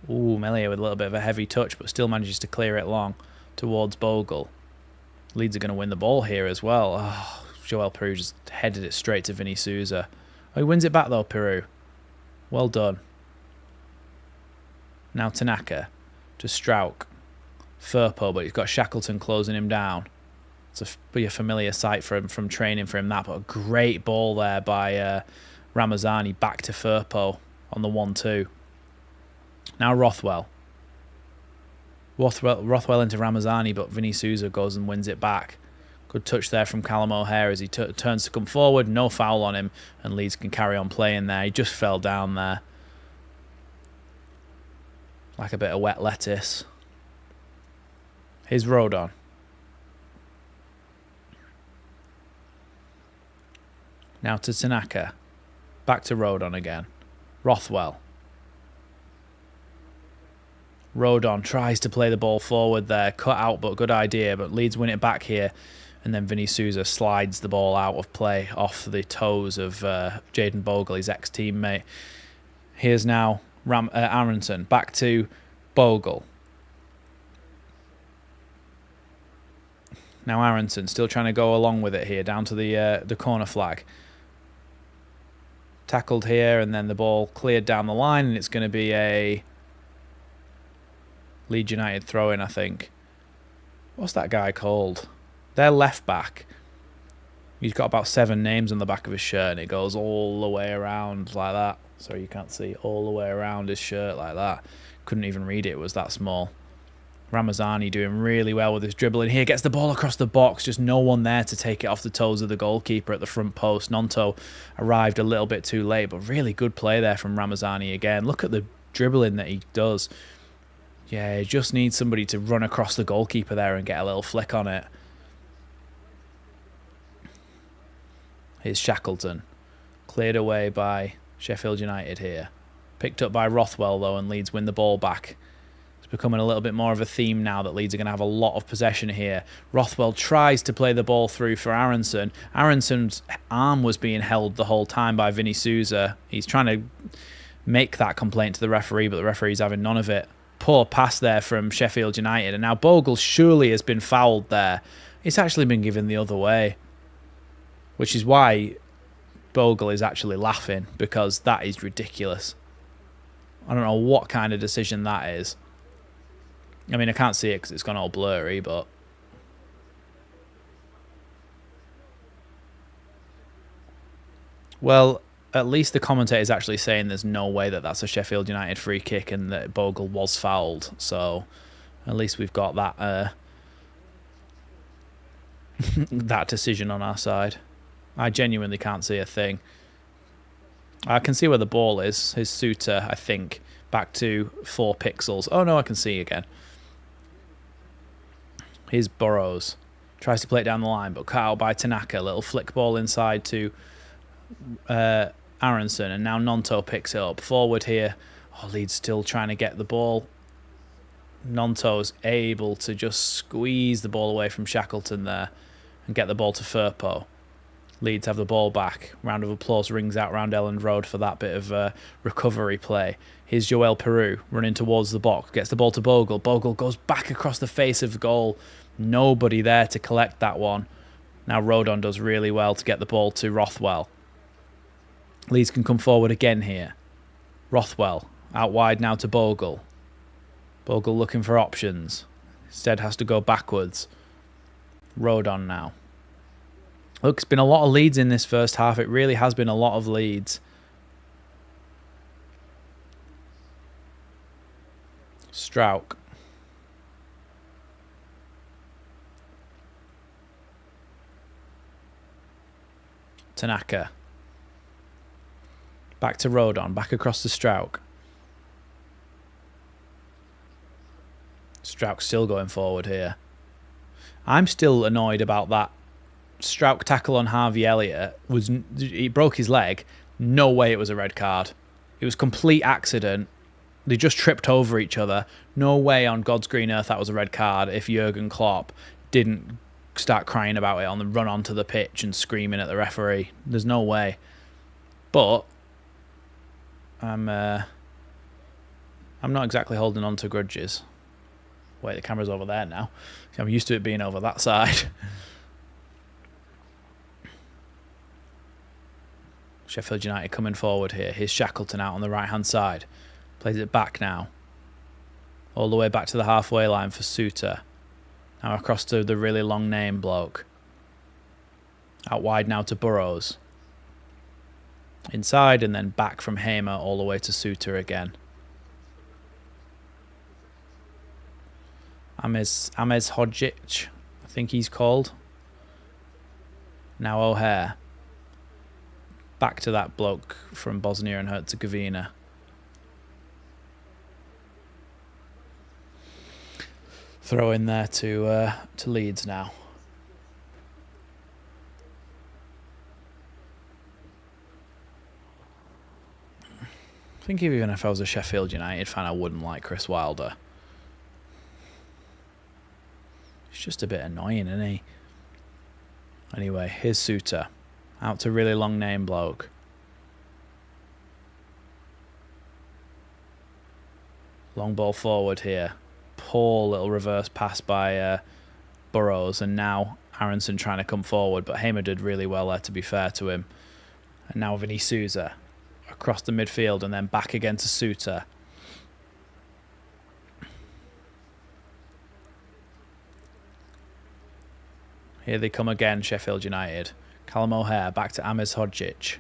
S1: Ooh, Meslier with a little bit of a heavy touch, but still manages to clear it long towards Bogle. Leeds are going to win the ball here as well. Oh, Joel Peru just headed it straight to Vinny Souza. Oh, he wins it back though, Peru. Well done. Now Tanaka to Strauch. Firpo, but he's got Shackleton closing him down. It's be a familiar sight for him from training for him, that. But a great ball there by Ramazani back to Firpo on the 1-2. Now Rothwell into Ramazani, but Vinny Souza goes and wins it back. Good touch there from Callum O'Hare as he turns to come forward. No foul on him, and Leeds can carry on playing there. He just fell down there like a bit of wet lettuce. Here's Rodon. Now to Tanaka. Back to Rodon again. Rothwell. Rodon tries to play the ball forward there. Cut out, but good idea. But Leeds win it back here. And then Vinny Souza slides the ball out of play off the toes of Jaden Bogle, his ex-teammate. Here's now Aronson. Back to Bogle. Now Aronson still trying to go along with it here. Down to the corner flag. Tackled here, and then the ball cleared down the line. And it's going to be a Leeds United throw-in, I think. What's that guy called? Their left back. He's got about 7 names on the back of his shirt, and it goes all the way around like that. Sorry, you can't see. All the way around his shirt like that. Couldn't even read it. It was that small. Ramazani doing really well with his dribbling here. Gets the ball across the box. Just no one there to take it off the toes of the goalkeeper at the front post. Nonto arrived a little bit too late, but really good play there from Ramazani again. Look at the dribbling that he does. Yeah, he just needs somebody to run across the goalkeeper there and get a little flick on it. Here's Shackleton. Cleared away by Sheffield United here. Picked up by Rothwell, though, and Leeds win the ball back. It's becoming a little bit more of a theme now that Leeds are going to have a lot of possession here. Rothwell tries to play the ball through for Aronson. Aronson's arm was being held the whole time by Vinny Souza. He's trying to make that complaint to the referee, but the referee's having none of it. Poor pass there from Sheffield United. And now Bogle surely has been fouled there. It's actually been given the other way, which is why Bogle is actually laughing, because that is ridiculous. I don't know what kind of decision that is. I mean, I can't see it because it's gone all blurry, but... Well, at least the commentator is actually saying there's no way that that's a Sheffield United free kick and that Bogle was fouled. So at least we've got that that decision on our side. I genuinely can't see a thing. I can see where the ball is. His Suter, I think, back to 4 pixels. Oh, no, I can see again. Here's Burrows. Tries to play it down the line, but cut out by Tanaka. Little flick ball inside to Aronson, and now Nonto picks it up. Forward here. Oh, Leeds still trying to get the ball. Nonto's able to just squeeze the ball away from Shackleton there and get the ball to Firpo. Leeds have the ball back. Round of applause rings out round Elland Road for that bit of recovery play. Here's Joel Peru running towards the box. Gets the ball to Bogle. Bogle goes back across the face of the goal. Nobody there to collect that one. Now Rodon does really well to get the ball to Rothwell. Leeds can come forward again here. Rothwell out wide now to Bogle. Bogle looking for options. Instead has to go backwards. Rodon now. Look, it's been a lot of Leeds in this first half. It really has been a lot of Leeds. Strauch. Tanaka. Back to Rodon. Back across to Strauch. Strauch still going forward here. I'm still annoyed about that Strauch tackle on Harvey Elliott. He broke his leg. No way it was a red card. It was complete accident. They just tripped over each other. No way on God's green earth that was a red card if Jurgen Klopp didn't start crying about it on the run onto the pitch and screaming at the referee. There's no way. But I'm not exactly holding on to grudges. Wait, the camera's over there now. I'm used to it being over that side. Sheffield United coming forward here. Here's Shackleton out on the right-hand side. Plays it back now. All the way back to the halfway line for Suter. Now across to the really long name bloke. Out wide now to Burrows. Inside and then back from Hamer all the way to Suter again. Ames Hodgic, I think he's called. Now O'Hare. Back to that bloke from Bosnia and Herzegovina. Throw in there to Leeds now. I think even if I was a Sheffield United fan, I wouldn't like Chris Wilder. He's just a bit annoying, isn't he? Anyway, here's Suter. Out to really long name bloke. Long ball forward here. Poor little reverse pass by Burrows. And now Aronson trying to come forward. But Hamer did really well there, to be fair to him. And now Vinny Souza across the midfield and then back again to Suter. Here they come again, Sheffield United. Callum O'Hare back to Ames Hodgic.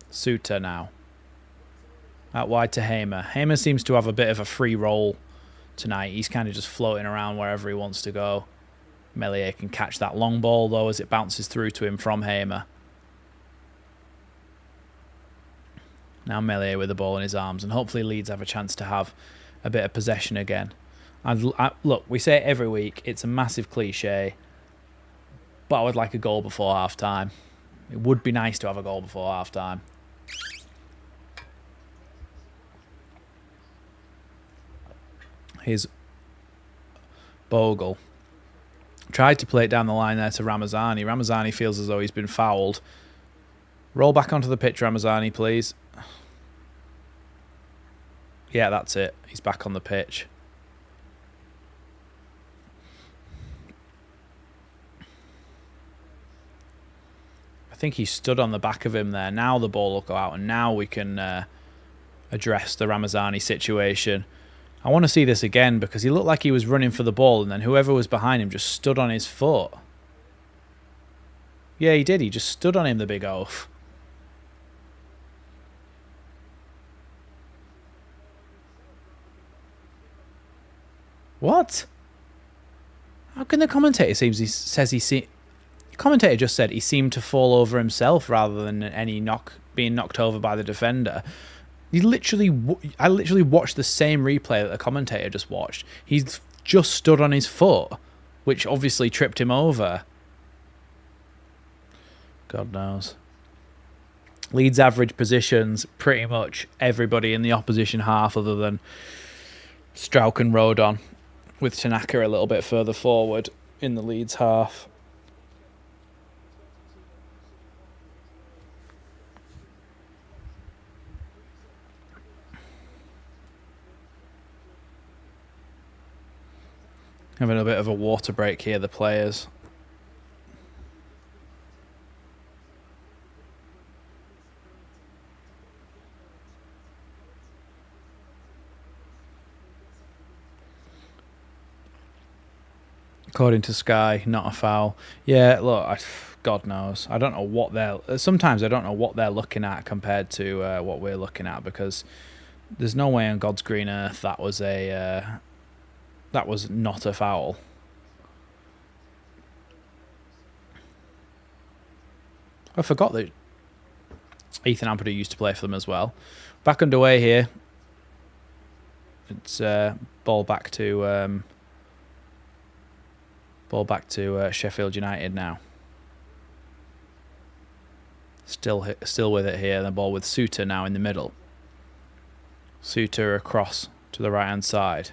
S1: Suter now. Out wide to Hamer. Hamer seems to have a bit of a free roll tonight. He's kind of just floating around wherever he wants to go. Meslier can catch that long ball, though, as it bounces through to him from Hamer. Now Meslier with the ball in his arms. And hopefully Leeds have a chance to have a bit of possession again. Look, we say it every week. It's a massive cliche. But I would like a goal before half-time. It would be nice to have a goal before half-time. Here's Bogle. Tried to play it down the line there to Ramazani. Ramazani feels as though he's been fouled. Roll back onto the pitch, Ramazani, please. Yeah, that's it. He's back on the pitch. I think he stood on the back of him there. Now the ball will go out, and now we can address the Ramazani situation. I want to see this again because he looked like he was running for the ball, and then whoever was behind him just stood on his foot. Yeah, he did. He just stood on him, the big oaf. What? How can the commentator commentator just said he seemed to fall over himself rather than being knocked over by the defender. I literally watched the same replay that the commentator just watched. He's just stood on his foot, which obviously tripped him over. God knows. Leeds average positions, pretty much everybody in the opposition half other than Strauch and Rodon, with Tanaka a little bit further forward in the Leeds half. Having a bit of a water break here, the players. According to Sky, not a foul. Yeah, look, God knows. I don't know what sometimes I don't know what they're looking at compared to what we're looking at, because there's no way on God's green earth that was not a foul. I forgot that Ethan Ampadu used to play for them as well. Back underway here. It's ball back to Sheffield United now. Still with it here. The ball with Suter now in the middle. Suter across to the right-hand side.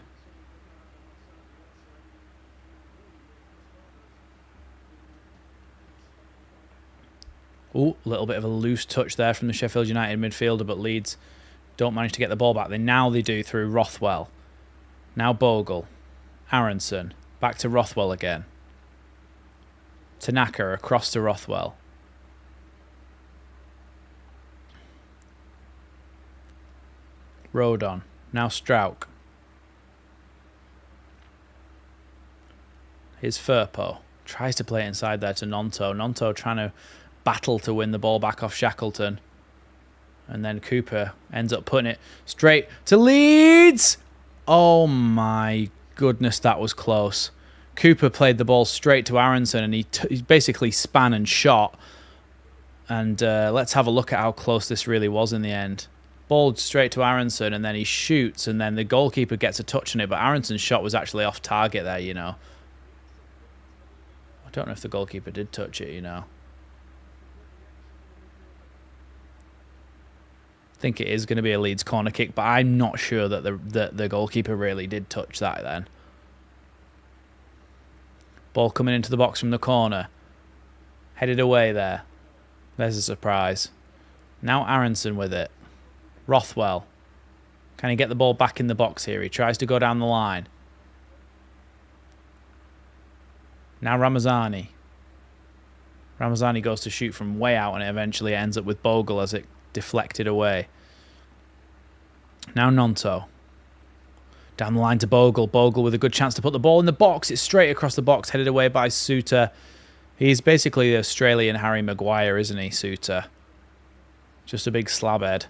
S1: Oh, a little bit of a loose touch there from the Sheffield United midfielder, but Leeds don't manage to get the ball back. Now they do through Rothwell. Now Bogle. Aronson. Back to Rothwell again. Tanaka across to Rothwell. Rodon. Now Strauch. Here's Firpo. Tries to play it inside there to Nonto. Nonto trying to battle to win the ball back off Shackleton. And then Cooper ends up putting it straight to Leeds. Oh my goodness, that was close. Cooper played the ball straight to Aronson and he basically span and shot. And let's have a look at how close this really was in the end. Ball straight to Aronson and then he shoots and then the goalkeeper gets a touch on it, but Aronson's shot was actually off target there, you know. I don't know if the goalkeeper did touch it, you know. I think it is going to be a Leeds corner kick, but I'm not sure that the goalkeeper really did touch that then. Ball coming into the box from the corner. Headed away there. There's a surprise. Now Aronson with it. Rothwell. Can he get the ball back in the box here? He tries to go down the line. Now Ramazani. Ramazani goes to shoot from way out and it eventually ends up with Bogle as it deflected away. Now Nonto. Down the line to Bogle. Bogle with a good chance to put the ball in the box. It's straight across the box, headed away by Suter. He's basically the Australian Harry Maguire, isn't he, Suter? Just a big slab head.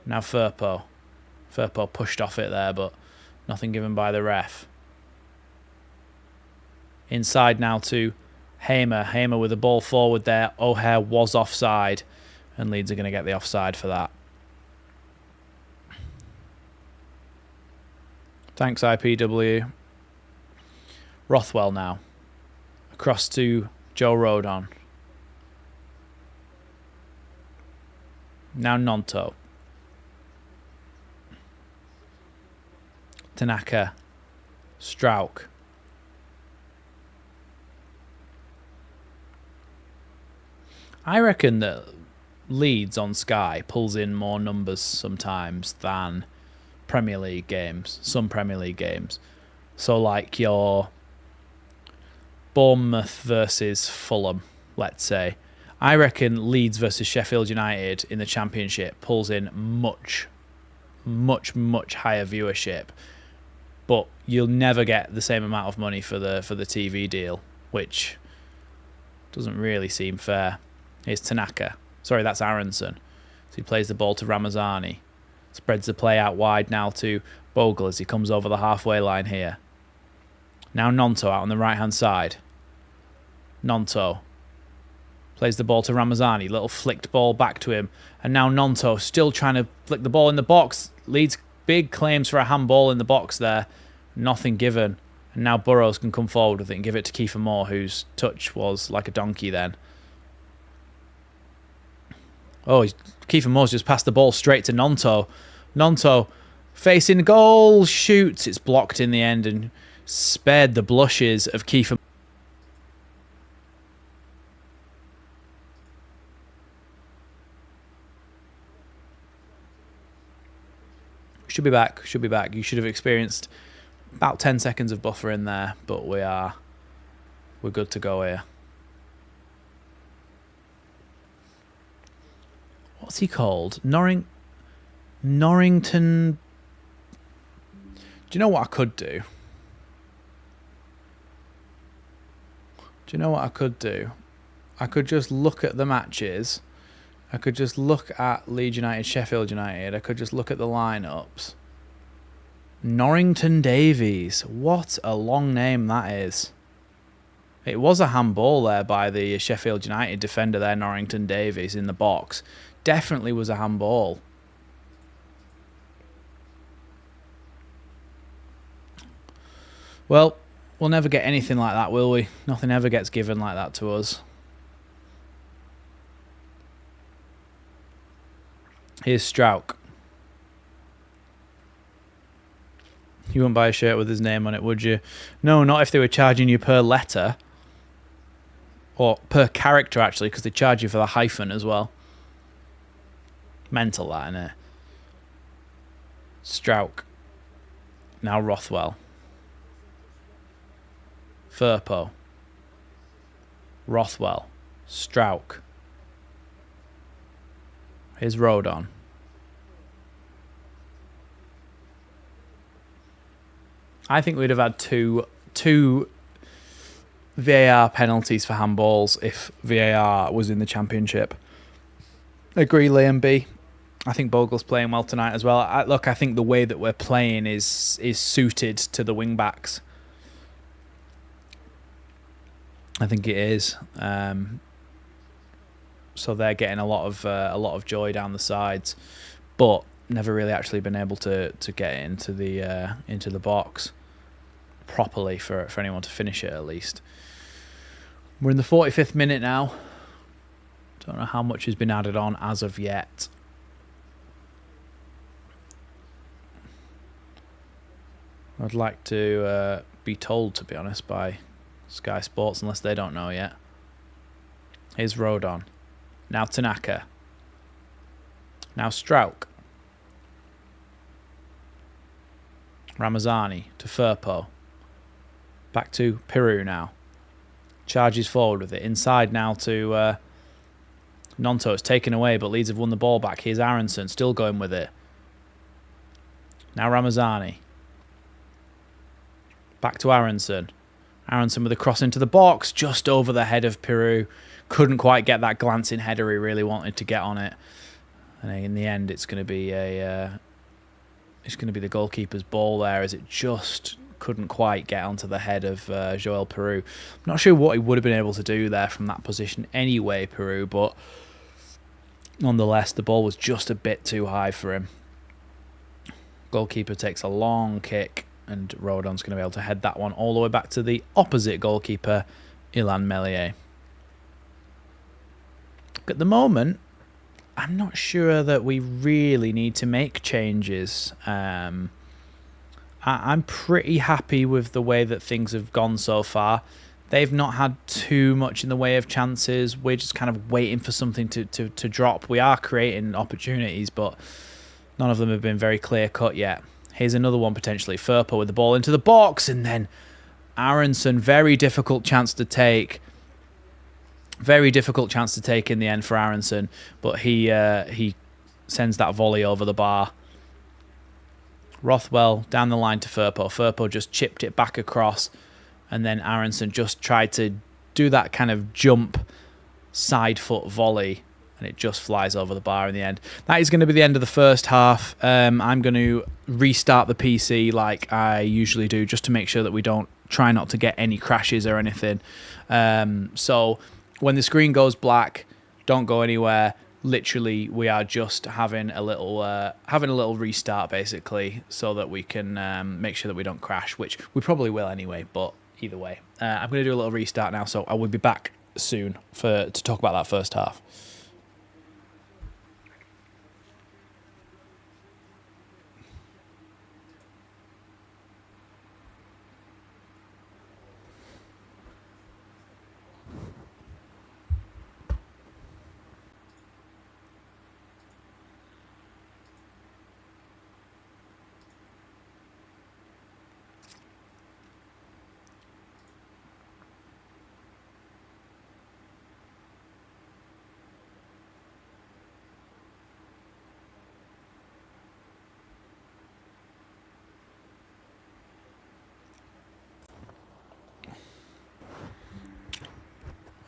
S1: Now Firpo. Firpo pushed off it there, but nothing given by the ref. Inside now to Hamer. Hamer with the ball forward there. O'Hare was offside. And Leeds are going to get the offside for that. Thanks, IPW. Rothwell now. Across to Joe Rodon. Now Nonto. Tanaka. Strauch. I reckon that Leeds on Sky pulls in more numbers sometimes than Premier League games, some Premier League games. So like your Bournemouth versus Fulham, let's say. I reckon Leeds versus Sheffield United in the Championship pulls in much higher viewership. But you'll never get the same amount of money for the TV deal, which doesn't really seem fair. Here's Tanaka. Sorry, that's Aronson. So he plays the ball to Ramazani. Spreads the play out wide now to Bogle as he comes over the halfway line here. Now Nonto out on the right-hand side. Nonto plays the ball to Ramazani. Little flicked ball back to him. And now Nonto still trying to flick the ball in the box. Leeds big claims for a handball in the box there. Nothing given. And now Burrows can come forward with it and give it to Kiefer Moore, whose touch was like a donkey then. Oh, Kiefer Moore's just passed the ball straight to Nonto. Nonto facing goal, shoots. It's blocked in the end and spared the blushes of Kiefer. Should be back. Should be back. You should have experienced about 10 seconds of buffer in there, but we're good to go here. What's he called? Norrington. Do you know what I could do? Do you know what I could do? I could just look at the matches. I could just look at Leeds United, Sheffield United. I could just look at the lineups. Norrington Davies. What a long name that is. It was a handball there by the Sheffield United defender there, Norrington Davies, in the box. Definitely was a handball. Well, We'll never get anything like that, will we? Nothing ever gets given like that to us. Here's Strauch. You wouldn't buy a shirt with his name on it, would you? No, not if they were charging you per letter. Or per character, actually, because they charge you for the hyphen as well. Mental, that, innit? Strauch. Now Rothwell. Firpo. Rothwell. Strauch. Here's Rodon. I think we'd have had two VAR penalties for handballs if VAR was in the Championship. Agree, Liam B. I think Bogle's playing well tonight as well. I think the way that we're playing is suited to the wing backs. I think it is. So they're getting a lot of joy down the sides, but never really actually been able to get it into the box properly for anyone to finish it at least. We're in the 45th minute now. Don't know how much has been added on as of yet. I'd like to be told, to be honest, by Sky Sports, unless they don't know yet. Here's Rodon. Now Tanaka. Now Strauch. Ramazani to Firpo. Back to Peru now. Charges forward with it. Inside now to Nonto. It's taken away, but Leeds have won the ball back. Here's Aronson, still going with it. Now Ramazani. Back to Aronson. Aronson with a cross into the box, just over the head of Peru. Couldn't quite get that glancing header he really wanted to get on it. And in the end, it's going to be the goalkeeper's ball there, as it just couldn't quite get onto the head of Joel Peru. I'm not sure what he would have been able to do there from that position anyway, Peru, but nonetheless, the ball was just a bit too high for him. Goalkeeper takes a long kick, and Rodon's going to be able to head that one all the way back to the opposite goalkeeper, Ilan Meslier. At the moment, I'm not sure that we really need to make changes. I'm pretty happy with the way that things have gone so far. They've not had too much in the way of chances. We're just kind of waiting for something to drop. We are creating opportunities, but none of them have been very clear-cut yet. Here's another one potentially. Firpo with the ball into the box, and then Aronson, very difficult chance to take. Very difficult chance to take in the end for Aronson, but he sends that volley over the bar. Rothwell down the line to Firpo. Firpo just chipped it back across, and then Aronson just tried to do that kind of jump side foot volley, and it just flies over the bar in the end. That is going to be the end of the first half. I'm going to restart the PC like I usually do, just to make sure that we don't try not to get any crashes or anything. So when the screen goes black, don't go anywhere. Literally, we are just having a little restart, basically, so that we can make sure that we don't crash, which we probably will anyway, but either way. I'm going to do a little restart now, so I will be back soon to talk about that first half.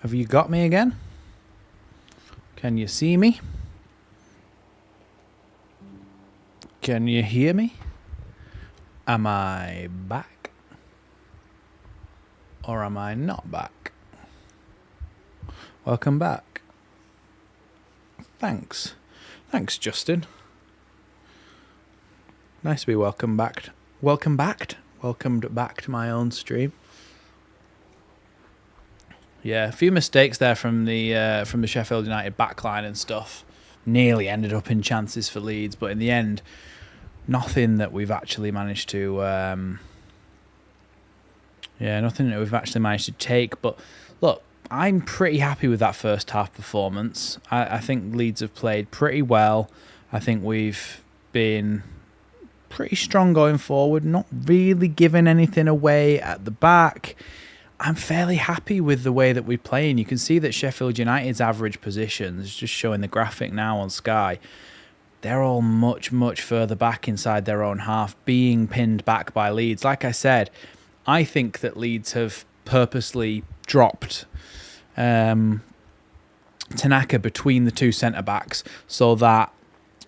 S1: Have you got me again? Can you see me? Can you hear me? Am I back? Or am I not back? Welcome back. Thanks. Thanks, Justin. Nice to be welcomed back to my own stream. Yeah, a few mistakes there from the Sheffield United backline and stuff. Nearly ended up in chances for Leeds, but in the end, nothing that we've actually managed to. Nothing that we've actually managed to take. But look, I'm pretty happy with that first half performance. I think Leeds have played pretty well. I think we've been pretty strong going forward, not really giving anything away at the back. I'm fairly happy with the way that we play, and you can see that Sheffield United's average positions, just showing the graphic now on Sky, they're all much, much further back inside their own half, being pinned back by Leeds. Like I said, I think that Leeds have purposely dropped Tanaka between the two centre-backs so that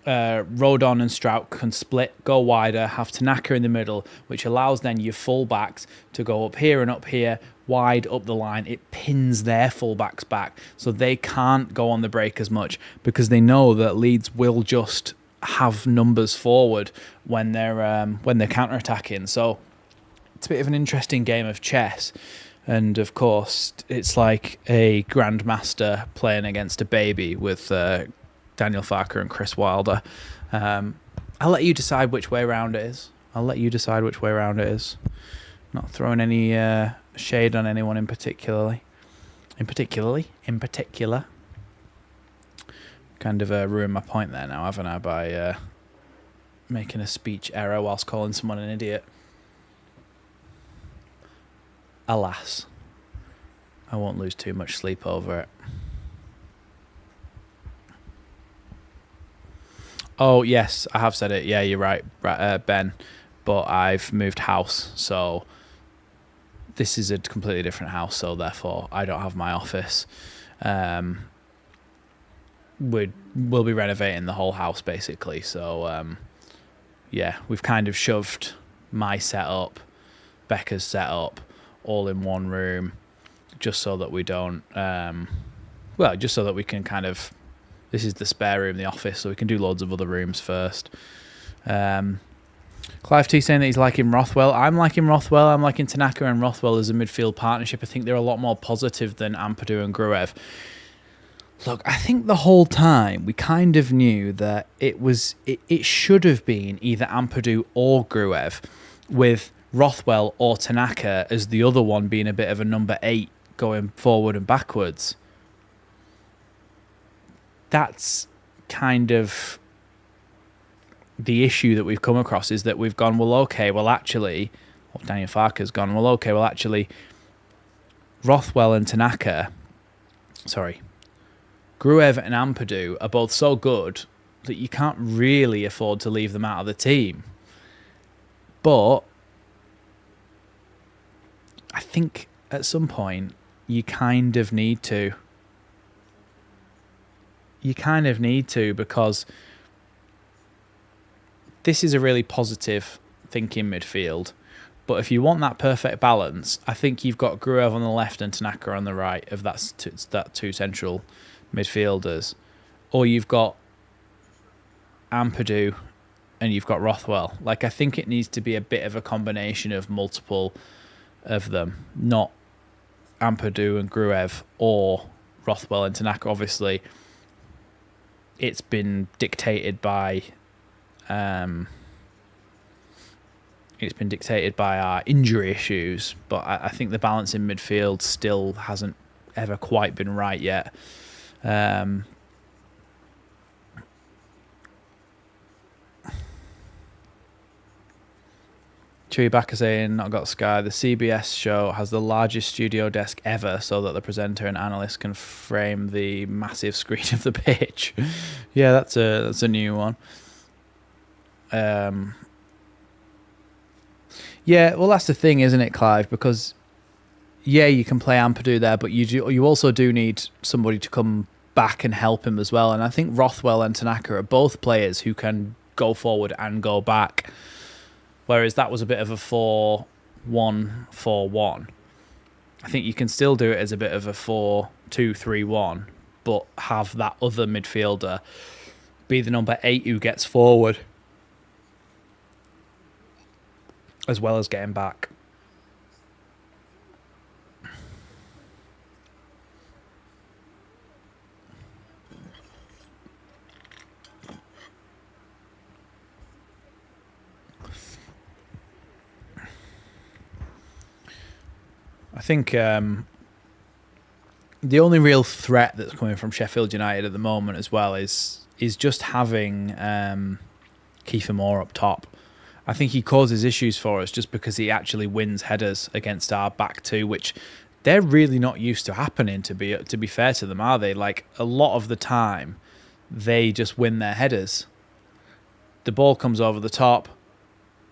S1: Rodon and Strout can split, go wider, have Tanaka in the middle, which allows then your full-backs to go up here and up here, wide up the line. It pins their full-backs back, so they can't go on the break as much because they know that Leeds will just have numbers forward when they're counter-attacking. So it's a bit of an interesting game of chess. And of course, it's like a grandmaster playing against a baby with Daniel Farker and Chris Wilder. I'll let you decide which way round it is. Not throwing any shade on anyone in particular. Kind of ruined my point there now, haven't I, by making a speech error whilst calling someone an idiot. Alas, I won't lose too much sleep over it. Oh, yes, I have said it. Yeah, you're right, Ben. But I've moved house, so this is a completely different house, so therefore I don't have my office. We'll be renovating the whole house, basically. So, we've kind of shoved my setup, Becca's setup, all in one room, just so that we don't... just so that we can kind of... This is the spare room, the office, so we can do loads of other rooms first. Clive T saying that he's liking Rothwell. I'm liking Rothwell. I'm liking Tanaka and Rothwell as a midfield partnership. I think they're a lot more positive than Ampadu and Gruev. Look, I think the whole time we kind of knew that it should have been either Ampadu or Gruev, with Rothwell or Tanaka as the other one being a bit of a number 8 going forward and backwards. That's kind of the issue that we've come across, is that we've gone, Daniel Farker's gone, Rothwell and Tanaka, Gruev and Ampadu are both so good that you can't really afford to leave them out of the team. But I think at some point you kind of need to. Because this is a really positive thinking midfield. But if you want that perfect balance, I think you've got Gruev on the left and Tanaka on the right of that two central midfielders. Or you've got Ampadu and you've got Rothwell. Like, I think it needs to be a bit of a combination of multiple of them, not Ampadu and Gruev or Rothwell and Tanaka. Obviously, it's been dictated by our injury issues, but I think the balance in midfield still hasn't ever quite been right yet. Chewbacca saying, not got Sky, the CBS show has the largest studio desk ever so that the presenter and analyst can frame the massive screen of the pitch. Yeah, that's a new one. Yeah, well, that's the thing, isn't it, Clive? Because, yeah, you can play Ampadu there, but you also do need somebody to come back and help him as well. And I think Rothwell and Tanaka are both players who can go forward and go back. Whereas that was a bit of a 4-1-4-1. I think you can still do it as a bit of a 4-2-3-1, but have that other midfielder be the number 8 who gets forward, as well as getting back. I think the only real threat that's coming from Sheffield United at the moment as well is just having Kiefer Moore up top. I think he causes issues for us just because he actually wins headers against our back two, which they're really not used to happening, to be fair to them, are they? Like, a lot of the time, they just win their headers. The ball comes over the top,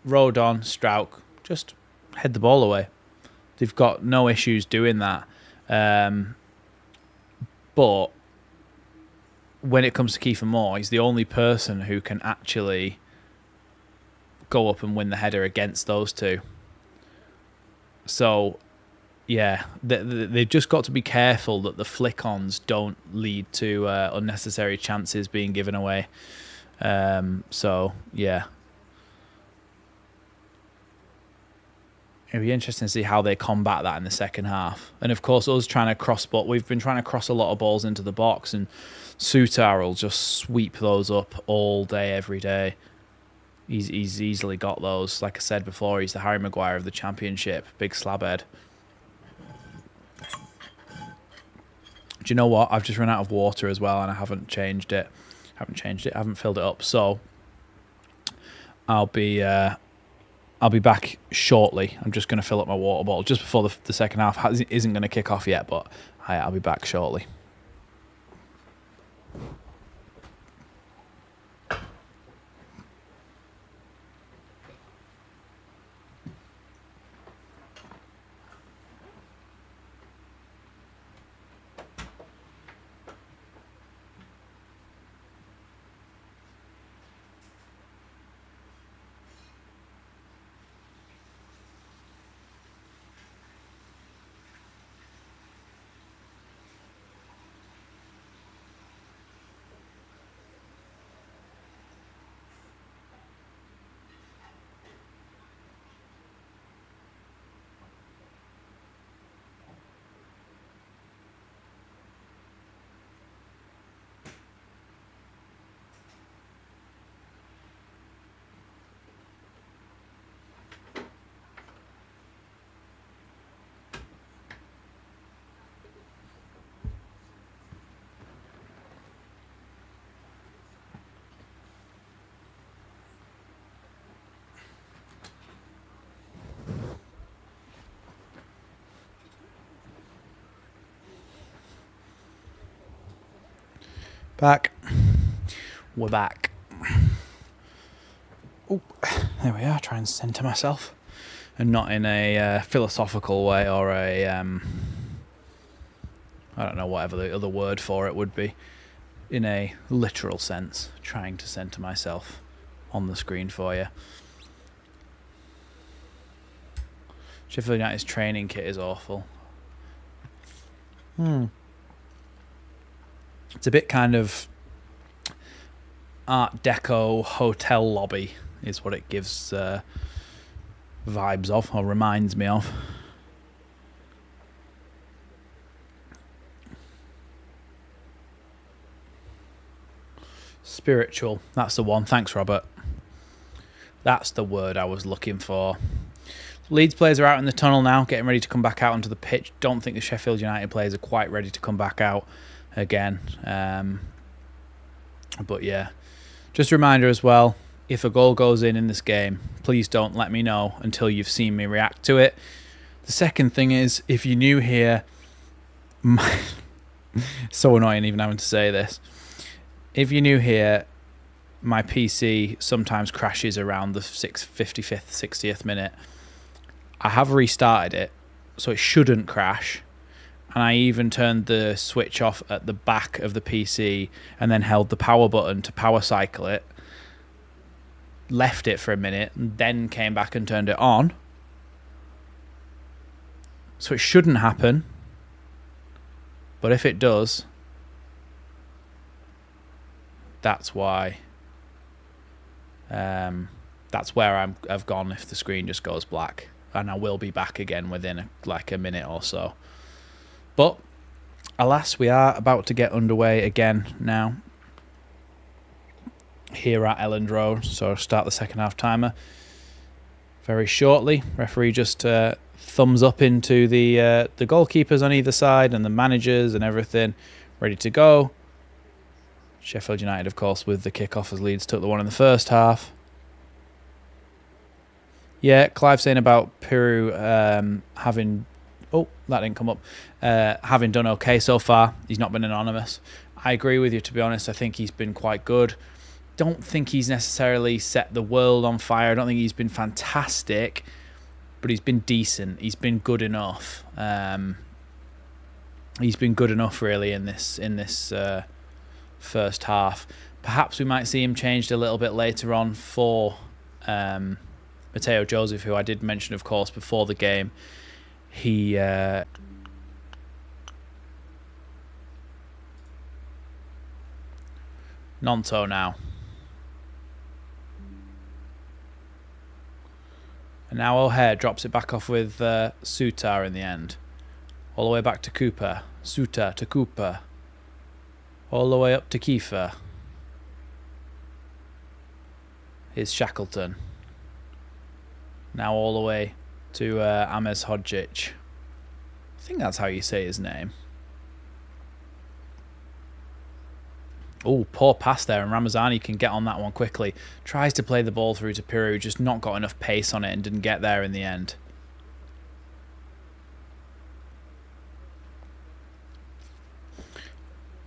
S1: Rodon, Strauch, just head the ball away. They've got no issues doing that. But when it comes to Kiefer Moore, he's the only person who can actually go up and win the header against those two. So, yeah, they've just got to be careful that the flick-ons don't lead to unnecessary chances being given away. So, yeah. It'll be interesting to see how they combat that in the second half. And, of course, us trying to cross, but we've been trying to cross a lot of balls into the box, and Sutar will just sweep those up all day, every day. He's easily got those. Like I said before, he's the Harry Maguire of the Championship. Big slabhead. Do you know what? I've just run out of water as well, and I haven't changed it. I haven't filled it up. So I'll be back shortly. I'm just going to fill up my water bottle just before the second half isn't going to kick off yet, but I'll be back shortly. Back. We're back. Oh, there we are. Try and centre myself, and not in a philosophical way or a I don't know, whatever the other word for it would be. In a literal sense, trying to centre myself on the screen for you. Sheffield United's training kit is awful. It's a bit kind of Art Deco hotel lobby is what it gives vibes of, or reminds me of. Spiritual, that's the one. Thanks, Robert. That's the word I was looking for. Leeds players are out in the tunnel now, getting ready to come back out onto the pitch. Don't think the Sheffield United players are quite ready to come back out again. But yeah, just a reminder as well, if a goal goes in this game, please don't let me know until you've seen me react to it. The second thing is, if you're new here, so annoying even having to say this, if you're new here, my PC sometimes crashes around the 55th, 60th minute. I have restarted it, so it shouldn't crash. And I even turned the switch off at the back of the PC and then held the power button to power cycle it, left it for a minute, and then came back and turned it on. So it shouldn't happen. But if it does, that's why. That's where I've gone if the screen just goes black. And I will be back again within a minute or so. But, alas, we are about to get underway again now. Here at Elland Road. So I'll start the second half timer very shortly. Referee just thumbs up into the goalkeepers on either side and the managers and everything, ready to go. Sheffield United, of course, with the kickoff as Leeds took the one in the first half. Yeah, Clive saying about Peru having... Oh, that didn't come up. Having done okay so far. He's not been anonymous. I agree with you, to be honest. I think he's been quite good. Don't think he's necessarily set the world on fire. I don't think he's been fantastic, but he's been decent. He's been good enough. He's been good enough, really, in this first half. Perhaps we might see him changed a little bit later on for Mateo Joseph, who I did mention, of course, before the game. He Nonto now. And now O'Hare drops it back off with Sutar in the end. All the way back to Cooper. Sutar to Cooper. All the way up to Kiefer. Here's Shackleton. Now all the way to Ames Hodgic. I think that's how you say his name. Oh, poor pass there, and Ramazani can get on that one quickly. Tries to play the ball through to Peru, just not got enough pace on it and didn't get there in the end.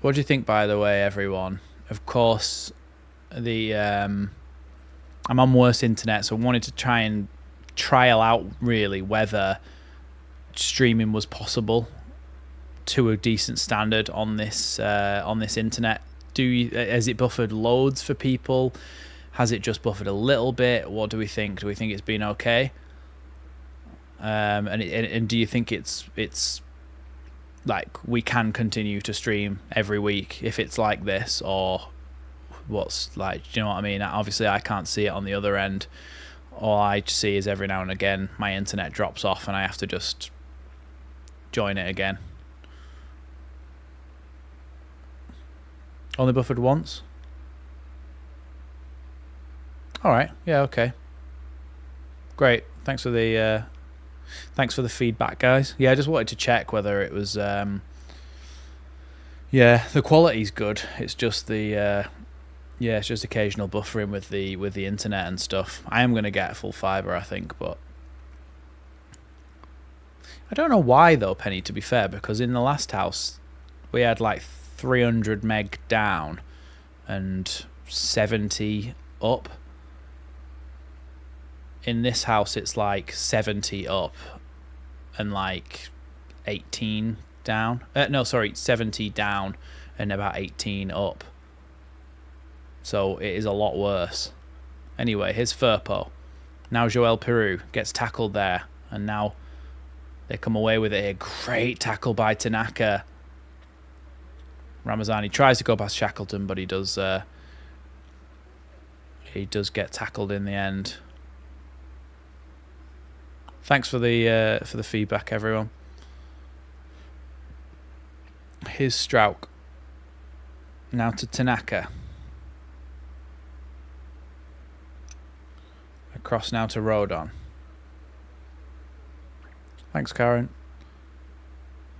S1: What do you think, by the way, everyone? Of course, I'm on worse internet, so I wanted to try and trial out, really, whether streaming was possible to a decent standard on this internet. Has it buffered loads for people? Has it just buffered a little bit? What do we think? Do we think it's been okay? And do you think it's like we can continue to stream every week if it's like this, or what's like? Do you know what I mean? Obviously, I can't see it on the other end. All I see is every now and again my internet drops off and I have to just join it again. Only buffered once? Alright, yeah, okay. Great. Thanks for the feedback, guys. Yeah, I just wanted to check whether it was yeah, the quality's good. It's just the yeah, it's just occasional buffering with the internet and stuff. I am gonna get full fibre, I think, but I don't know why though, Penny, to be fair, because in the last house we had like 300 meg down and 70 up. In this house it's like 70 up and like 18 down. No, sorry, 70 down and about 18 up. So it is a lot worse. Anyway, here's Firpo. Now Joel Peru gets tackled there, and now they come away with it. A great tackle by Tanaka. Ramazani tries to go past Shackleton, but he does get tackled in the end. Thanks for the feedback, everyone. Here's Strauch. Now to Tanaka. Across now to Rodon. Thanks, Karen.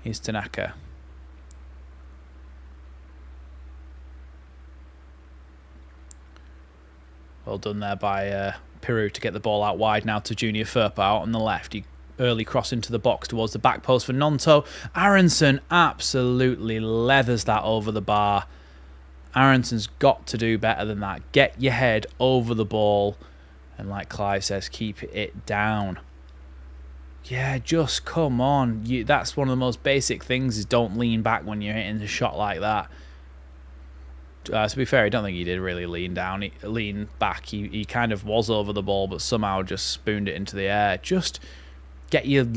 S1: Here's Tanaka. Well done there by Peru to get the ball out wide now to Junior Firpo out on the left. He early cross into the box towards the back post for Nonto. Aronson absolutely leathers that over the bar. Aronson's got to do better than that. Get your head over the ball. And like Clive says, keep it down. Yeah, just come on. That's one of the most basic things, is don't lean back when you're hitting a shot like that. To be fair, I don't think he did really lean back. He kind of was over the ball, but somehow just spooned it into the air. Just get your...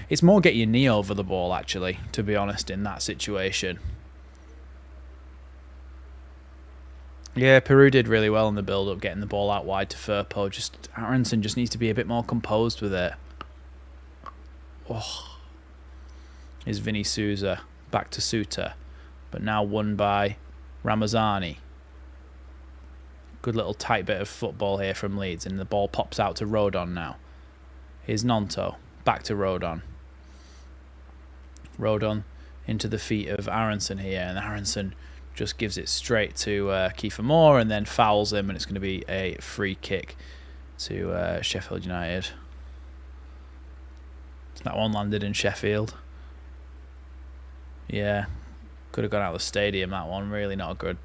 S1: It's more get your knee over the ball, actually, to be honest, in that situation. Yeah, Peru did really well in the build-up, getting the ball out wide to Firpo. Just Aronson just needs to be a bit more composed with it. Oh. Here's Vinny Souza back to Suter, but now won by Ramazani. Good little tight bit of football here from Leeds, and the ball pops out to Rodon now. Here's Nonto. back to Rodon. Rodon into the feet of Aronson here, and Aronson just gives it straight to Kiefer Moore and then fouls him, and it's going to be a free kick to Sheffield United. That one landed in Sheffield. Yeah, could have gone out of the stadium, that one. Really not a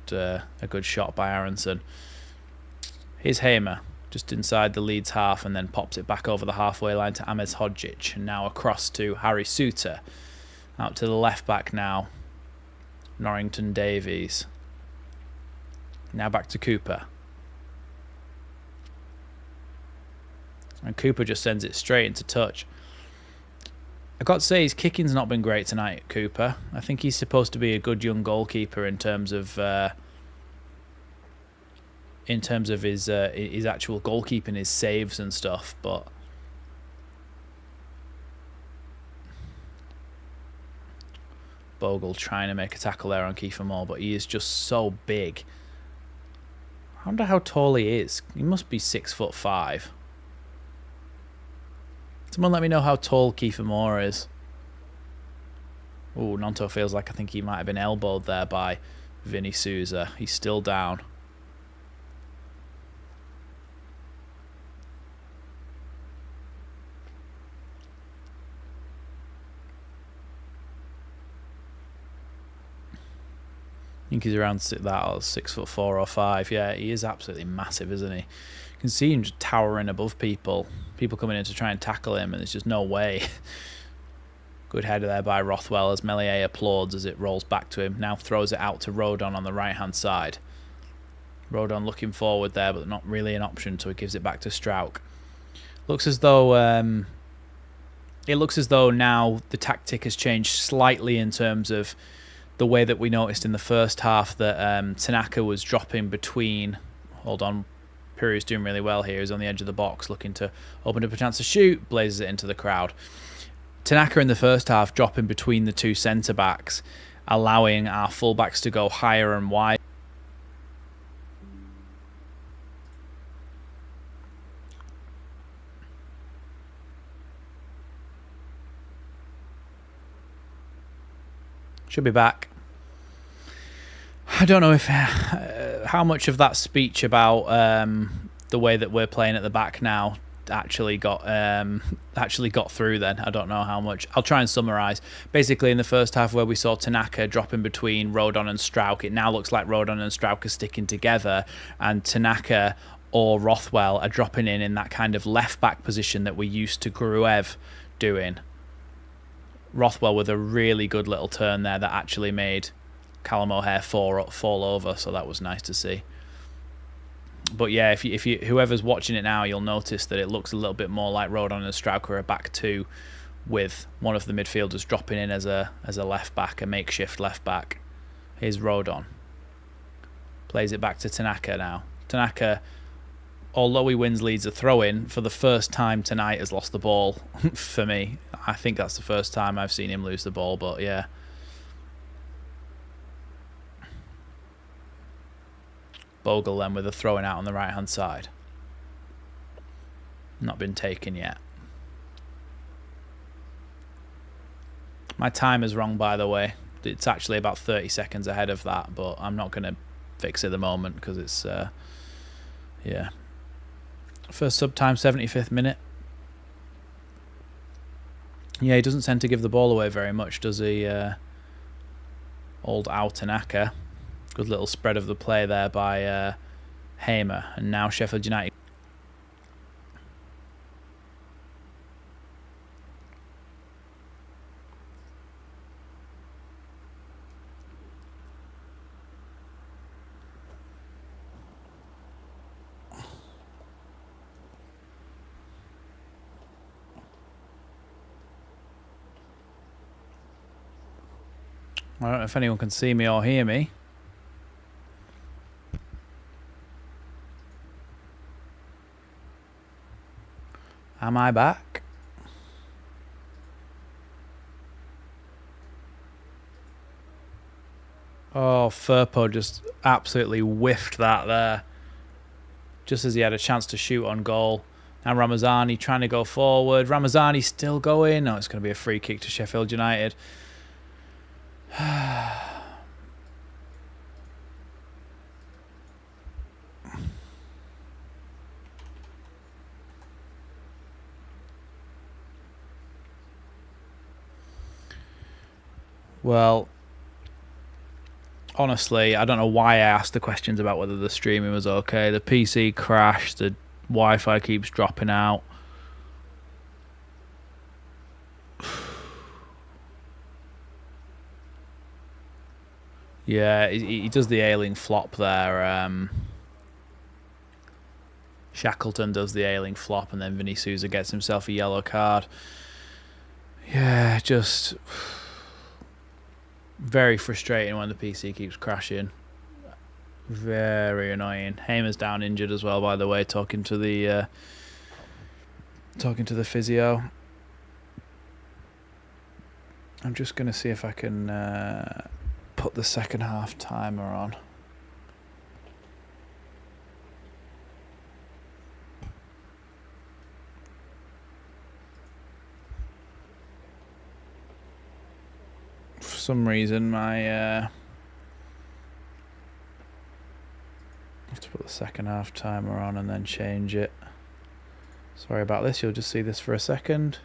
S1: good shot by Aronson. Here's Hamer, just inside the Leeds half, and then pops it back over the halfway line to Ames Hodgic, and now across to Harry Suter. Out to the left back now, Norrington Davies. Now back to Cooper. And Cooper just sends it straight into touch. I've got to say, his kicking's not been great tonight, Cooper. I think he's supposed to be a good young goalkeeper in terms of his actual goalkeeping, his saves and stuff, but Bogle trying to make a tackle there on Kiefer Moore, but he is just so big. I wonder how tall he is. He must be 6'5". Someone let me know how tall Kiefer Moore is. Oh, Nonto feels like I think he might have been elbowed there by Vinny Souza. He's still down. I think he's around 6'4" or 5". Yeah, he is absolutely massive, isn't he? You can see him just towering above people. People coming in to try and tackle him, and there's just no way. Good header there by Rothwell as Melier applauds as it rolls back to him. Now throws it out to Rodon on the right-hand side. Rodon looking forward there, but not really an option, so he gives it back to Strauch. Looks as though now the tactic has changed slightly in terms of the way that we noticed in the first half that Tanaka was dropping between. Hold on, Piru's doing really well here. He's on the edge of the box looking to open up a chance to shoot, blazes it into the crowd. Tanaka in the first half dropping between the two centre-backs, allowing our full-backs to go higher and wide. Should be back. I don't know if how much of that speech about the way that we're playing at the back now actually got through then. I don't know how much. I'll try and summarise. Basically, in the first half where we saw Tanaka dropping between Rodon and Strauch, it now looks like Rodon and Strauch are sticking together, and Tanaka or Rothwell are dropping in that kind of left-back position that we used to Gruev doing. Rothwell with a really good little turn there that actually made Callum O'Hare fall over, so that was nice to see. But yeah, if you whoever's watching it now, you'll notice that it looks a little bit more like Rodon and Strauch are a back two, with one of the midfielders dropping in as a left back, a makeshift left back. Here's Rodon. Plays it back to Tanaka now. Tanaka, although he wins Leeds a throw-in, for the first time tonight has lost the ball for me. I think that's the first time I've seen him lose the ball, but yeah. Bogle then with a throw-in out on the right-hand side. Not been taken yet. My time is wrong, by the way. It's actually about 30 seconds ahead of that, but I'm not going to fix it at the moment because it's, yeah. First sub-time, 75th minute. Yeah, he doesn't tend to give the ball away very much, does he? Old Ao Tanaka. Good little spread of the play there by Hamer. And now Sheffield United. I don't know if anyone can see me or hear me. Am I back? Oh, Firpo just absolutely whiffed that there. Just as he had a chance to shoot on goal. Now Ramazani trying to go forward. Ramazani still going. No, it's going to be a free kick to Sheffield United. Well, honestly, I don't know why I asked the questions about whether the streaming was okay. The PC crashed. The Wi-Fi keeps dropping out. Yeah, he does the ailing flop there. Shackleton does the ailing flop, and then Vinny Souza gets himself a yellow card. Yeah, just very frustrating when the PC keeps crashing. Very annoying. Hamer's down injured as well, by the way, talking to the physio. I'm just going to see if I can put the second half timer on. For some reason, my I have to put the second half timer on and then change it. Sorry about this, you'll just see this for a second.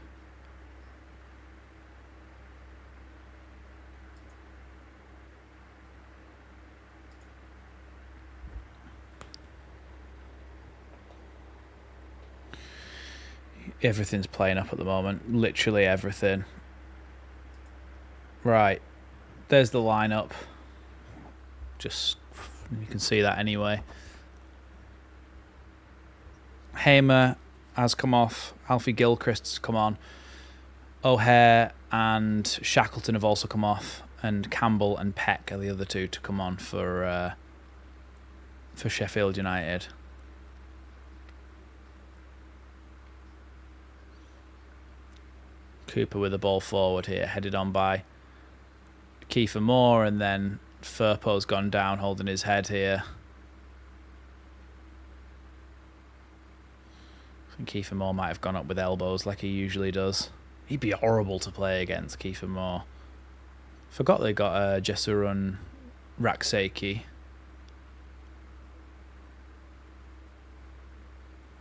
S1: Everything's playing up at the moment, literally everything. Right, there's the lineup. Just, you can see that anyway. Hamer has come off. Alfie Gilchrist's come on. O'Hare and Shackleton have also come off, and Campbell and Peck are the other two to come on for Sheffield United. Cooper with the ball forward here, headed on by Kiefer Moore, and then Firpo's gone down holding his head here. I think Kiefer Moore might have gone up with elbows like he usually does. He'd be horrible to play against, Kiefer Moore. Forgot they got Jesurun Raksaki.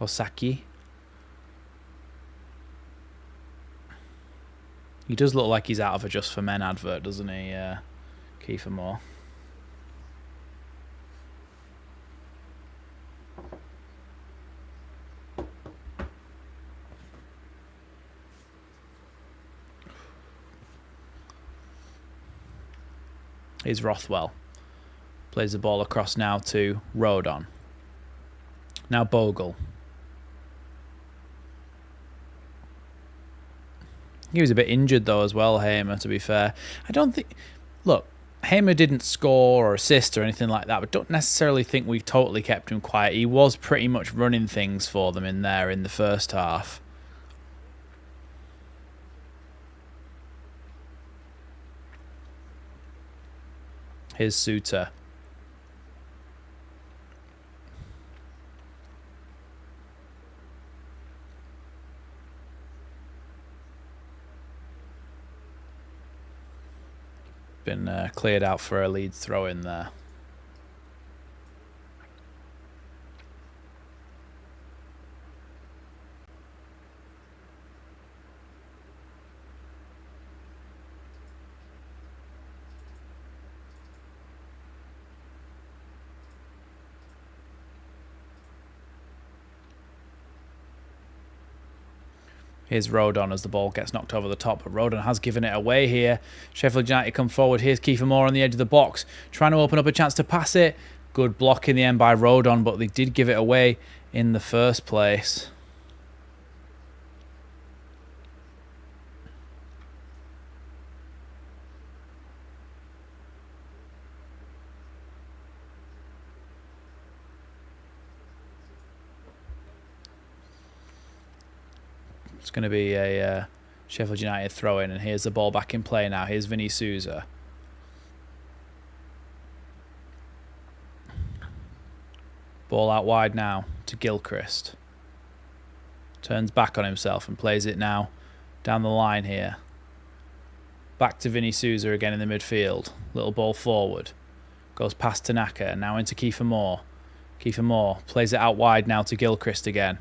S1: Osaki. He does look like he's out of a Just for Men advert, doesn't he, Kiefer Moore? Here's Rothwell. Plays the ball across now to Rodon. Now Bogle. He was a bit injured though as well, Hamer, to be fair. I don't think... Look, Hamer didn't score or assist or anything like that, but don't necessarily think we totally kept him quiet. He was pretty much running things for them in there in the first half. Here's Suter. Been cleared out for a Leeds throw in there. Here's Rodon as the ball gets knocked over the top, but Rodon has given it away here. Sheffield United come forward. Here's Kiefer Moore on the edge of the box, trying to open up a chance to pass it. Good block in the end by Rodon, but they did give it away in the first place. It's going to be a Sheffield United throw-in, and here's the ball back in play now. Here's Vinny Souza. Ball out wide now to Gilchrist. Turns back on himself and plays it now down the line here. Back to Vinny Souza again in the midfield. Little ball forward. Goes past Tanaka. Now into Kiefer Moore. Kiefer Moore plays it out wide now to Gilchrist again.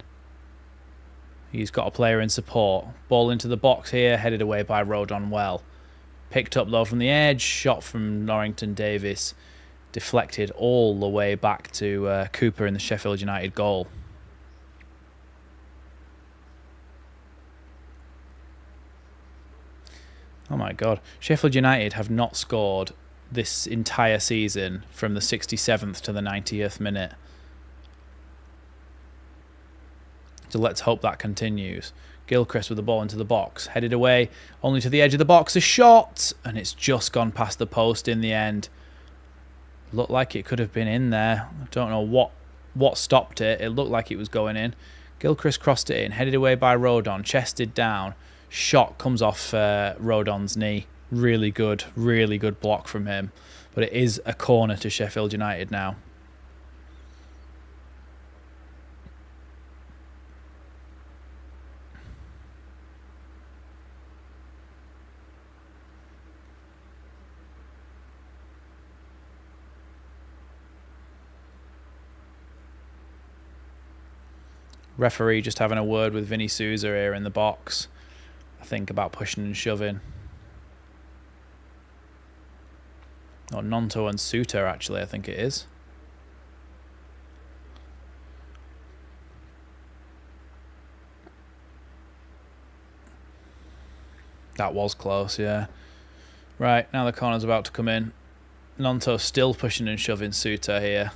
S1: He's got a player in support. Ball into the box here. Headed away by Rodon well. Picked up though from the edge. Shot from Norrington Davis. Deflected all the way back to Cooper in the Sheffield United goal. Oh my God. Sheffield United have not scored this entire season from the 67th to the 90th minute. So let's hope that continues. Gilchrist with the ball into the box. Headed away, only to the edge of the box. A shot! And it's just gone past the post in the end. Looked like it could have been in there. I don't know what stopped it. It looked like it was going in. Gilchrist crossed it in. Headed away by Rodon. Chested down. Shot comes off Rodon's knee. Really good block from him. But it is a corner to Sheffield United now. Referee just having a word with Vinny Souza here in the box. I think about pushing and shoving. Or Nonto and Suter, actually, I think it is. That was close, yeah. Right, now the corner's about to come in. Nonto still pushing and shoving Suter here.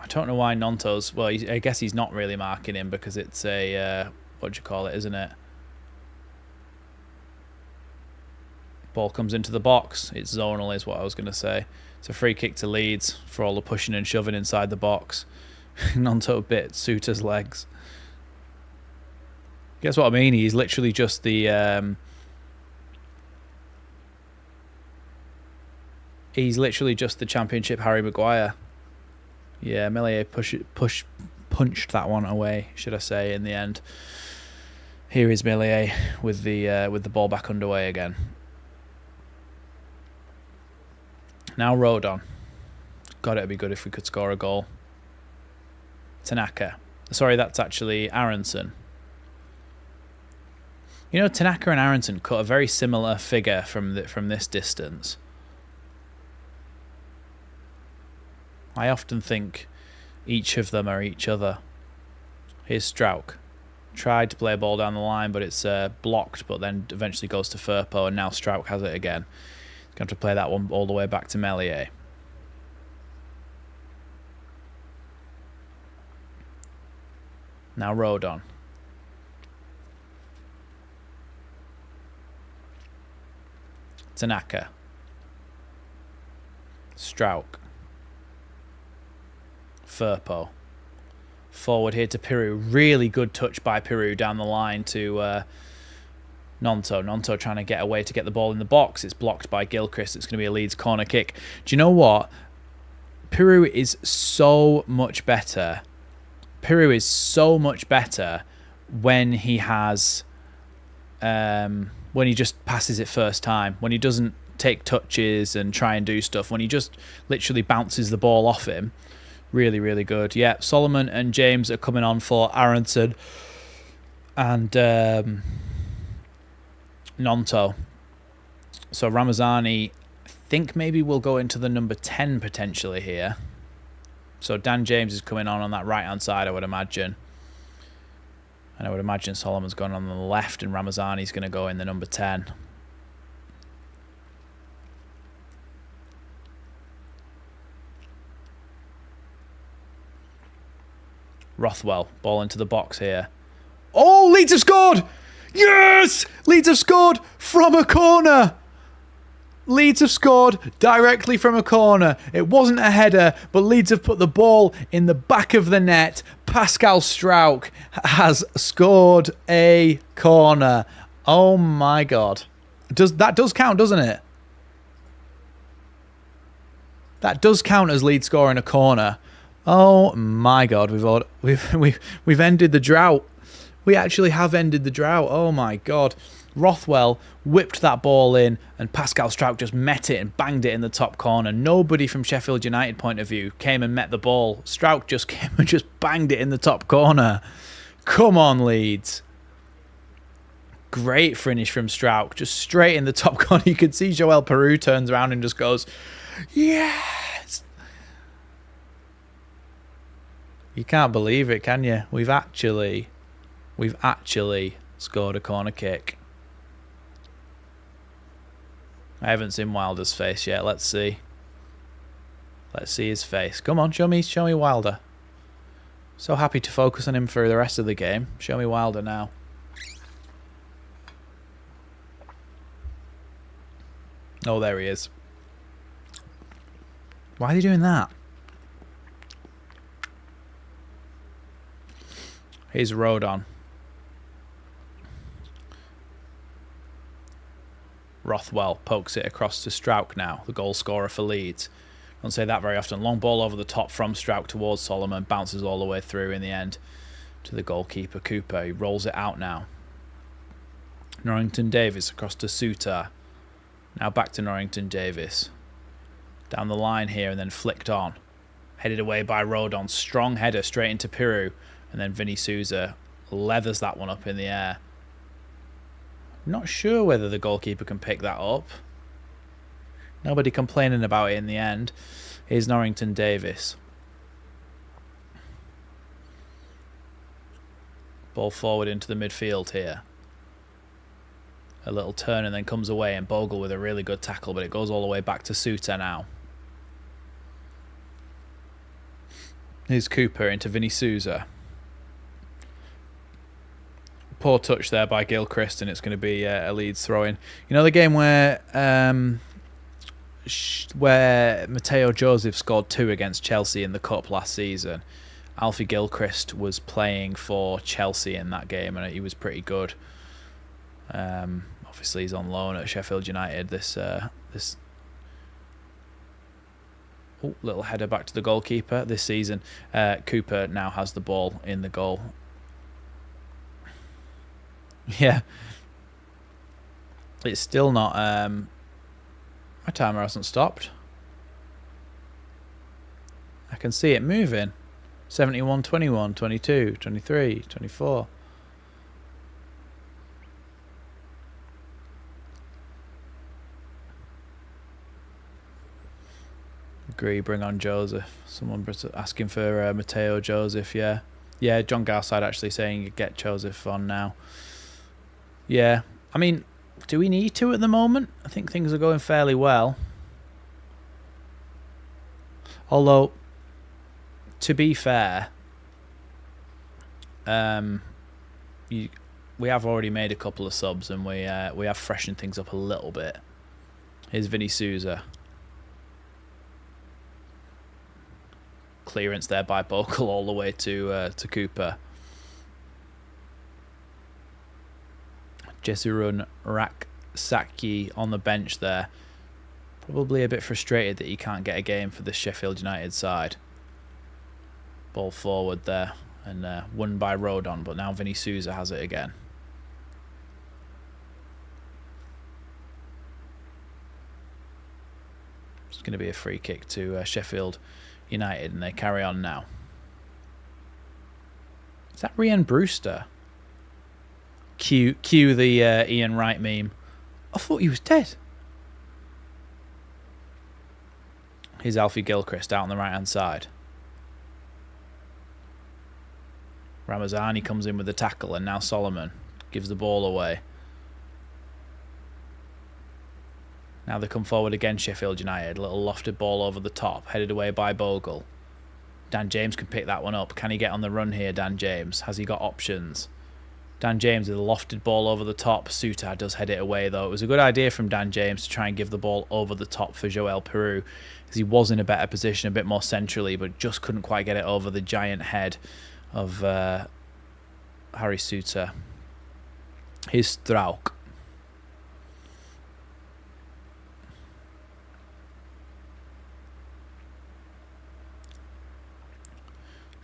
S1: I don't know why Nonto's... Well, I guess he's not really marking him because it's a... what do you call it, isn't it? Ball comes into the box. It's zonal is what I was going to say. It's a free kick to Leeds for all the pushing and shoving inside the box. Nonto bit Suter's legs. Guess what I mean? He's literally just the... he's literally just the Championship Harry Maguire. Yeah, Meslier punched that one away, should I say, in the end. Here is Meslier with the ball back underway again. Now Rodon. God, it'd be good if we could score a goal. Tanaka. Sorry, that's actually Aronson. You know, Tanaka and Aronson cut a very similar figure from this distance. I often think each of them are each other. Here's Strauch. Tried to play a ball down the line, but it's blocked, but then eventually goes to Firpo, and now Strauch has it again. He's going to play that one all the way back to Meslier. Now Rodon. Tanaka. Strauch. Firpo. Forward here to Piru. Really good touch by Piru down the line to Nonto. Nonto trying to get away to get the ball in the box. It's blocked by Gilchrist. It's going to be a Leeds corner kick. Do you know what? Piru is so much better. Piru is so much better when he has... when he just passes it first time. When he doesn't take touches and try and do stuff. When he just literally bounces the ball off him. Really, really good. Yeah, Solomon and James are coming on for Aronson and Nonto. So Ramazani, I think maybe we'll go into the number 10 potentially here. So Dan James is coming on that right-hand side, I would imagine. And I would imagine Solomon's going on the left and Ramazani's going to go in the number 10. Rothwell, ball into the box here. Oh, Leeds have scored! Yes! Leeds have scored from a corner! Leeds have scored directly from a corner. It wasn't a header, but Leeds have put the ball in the back of the net. Pascal Strauch has scored a corner. Oh my God. That does count, doesn't it? That does count as Leeds scoring a corner. Oh my God, we've ended the drought. We actually have ended the drought. Oh my God. Rothwell whipped that ball in and Pascal Struijk just met it and banged it in the top corner. Nobody from Sheffield United point of view came and met the ball. Struijk just came and just banged it in the top corner. Come on, Leeds. Great finish from Struijk. Just straight in the top corner. You can see Joel Peru turns around and just goes, yes! You can't believe it, can you? We've actually scored a corner kick. I haven't seen Wilder's face yet. Let's see. Let's see his face. Come on, show me Wilder. So happy to focus on him for the rest of the game. Show me Wilder now. Oh, there he is. Why are they doing that? Here's Rodon. Rothwell pokes it across to Struijk now, the goal scorer for Leeds. Don't say that very often. Long ball over the top from Struijk towards Solomon. Bounces all the way through in the end to the goalkeeper, Cooper. He rolls it out now. Norrington Davis across to Suter. Now back to Norrington Davis. Down the line here and then flicked on. Headed away by Rodon. Strong header straight into Peru. And then Vinny Souza leathers that one up in the air. Not sure whether the goalkeeper can pick that up. Nobody complaining about it in the end. Here's Norrington Davis. Ball forward into the midfield here. A little turn and then comes away, and Bogle with a really good tackle, but it goes all the way back to Suter now. Here's Cooper into Vinny Souza. Poor touch there by Gilchrist, and it's going to be a Leeds throw-in. You know the game where Mateo Joseph scored 2 against Chelsea in the Cup last season? Alfie Gilchrist was playing for Chelsea in that game, and he was pretty good. Obviously, he's on loan at Sheffield United. This little header back to the goalkeeper this season. Cooper now has the ball in the goal. Yeah. It's still not... my timer hasn't stopped. I can see it moving. 71, 21, 22, 23, 24. Agree, bring on Joseph. Someone asking for Mateo Joseph, yeah. Yeah, John Garside actually saying you get Joseph on now. Yeah, I mean, do we need to at the moment? I think things are going fairly well. Although, to be fair, we have already made a couple of subs, and we have freshened things up a little bit. Here's Vinny Souza. Clearance there by Bogle all the way to Cooper. Jesurun Raksaki on the bench there. Probably a bit frustrated that he can't get a game for the Sheffield United side. Ball forward there and won by Rodon, but now Vinny Souza has it again. It's going to be a free kick to Sheffield United, and they carry on now. Is that Rian Brewster? Cue the Ian Wright meme. I thought he was dead. Here's Alfie Gilchrist out on the right hand side. Ramazani comes in with the tackle, and now Solomon gives the ball away. Now they come forward again, Sheffield United. A little lofted ball over the top, headed away by Bogle. Dan James can pick that one up. Can he get on the run here, Dan James? Has he got options? Dan James with a lofted ball over the top. Suter does head it away, though. It was a good idea from Dan James to try and give the ball over the top for Joel Peru, because he was in a better position, a bit more centrally, but just couldn't quite get it over the giant head of Harry Suter. Here's Struijk.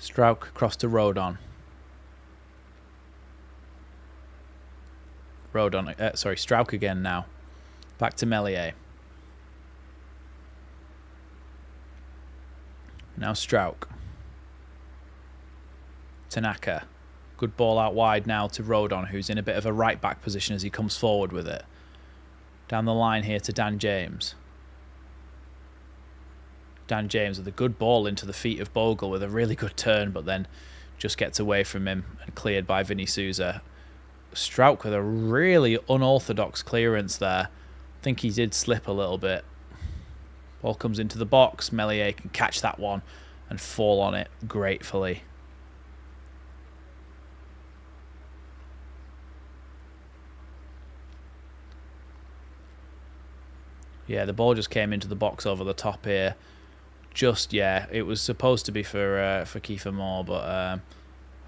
S1: Struijk across to Rodon. Strauch again now. Back to Meslier. Now Strauch. Tanaka. Good ball out wide now to Rodon, who's in a bit of a right-back position as he comes forward with it. Down the line here to Dan James. Dan James with a good ball into the feet of Bogle with a really good turn, but then just gets away from him and cleared by Vinny Souza. Strauch with a really unorthodox clearance there. I think he did slip a little bit. Ball comes into the box. Meslier can catch that one and fall on it gratefully. Yeah, the ball just came into the box over the top here. It was supposed to be for Kiefer Moore, but I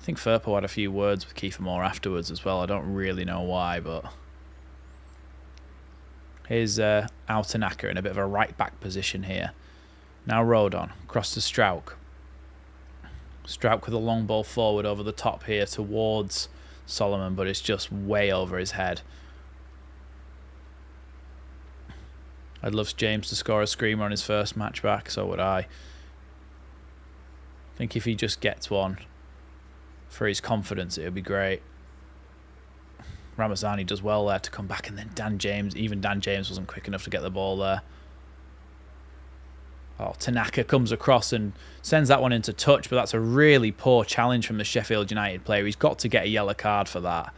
S1: think Firpo had a few words with Kiefer Moore afterwards as well. I don't really know why, but here's Ao Tanaka in a bit of a right-back position here. Now Rodon, across to Strauch. Strauch with a long ball forward over the top here towards Solomon, but it's just way over his head. I'd love James to score a screamer on his first match back, so would I. I think if he just gets one for his confidence, it would be great. Ramazani does well there to come back, and then Dan James wasn't quick enough to get the ball there. Oh, Tanaka comes across and sends that one into touch, but that's a really poor challenge from the Sheffield United player. He's got to get a yellow card for that.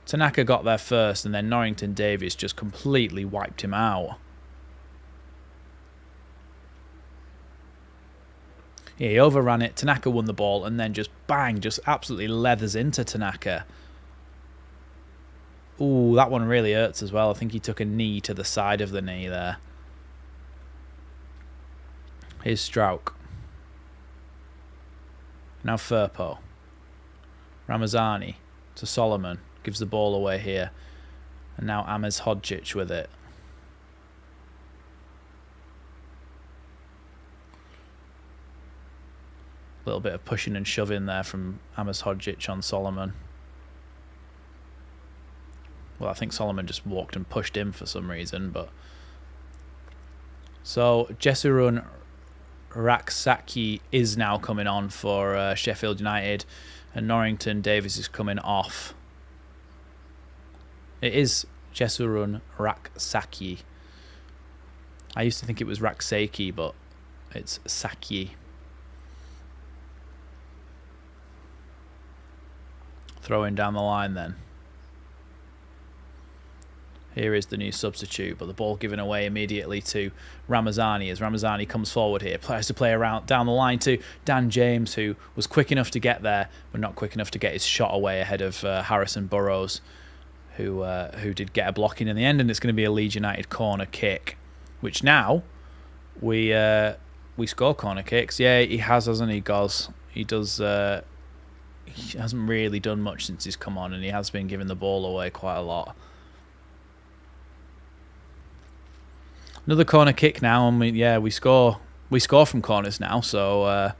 S1: Tanaka got there first, and then Norrington Davies just completely wiped him out. Yeah, he overran it. Tanaka won the ball, and then just bang, just absolutely leathers into Tanaka. Ooh, that one really hurts as well. I think he took a knee to the side of the knee there. Here's Strauch. Now Firpo. Ramazani to Solomon. Gives the ball away here. And now Amez Hodgic with it. A little bit of pushing and shoving there from Amez Hodgic on Solomon. Well, I think Solomon just walked and pushed him for some reason, but... So, Jesurun Raksaki is now coming on for Sheffield United, and Norrington Davies is coming off. It is Jesurun Raksaki. I used to think it was Raksaki, but it's Saki. Throwing down the line then. Here is the new substitute, but the ball given away immediately to Ramazani as Ramazani comes forward here. Tries to play around down the line to Dan James, who was quick enough to get there, but not quick enough to get his shot away ahead of Harrison Burrows, who did get a blocking in the end, and it's going to be a Leeds United corner kick, which now we score corner kicks. Yeah, he has, hasn't he, Goz? He does. He hasn't really done much since he's come on, and he has been giving the ball away quite a lot. Another corner kick now, and we score from corners now. So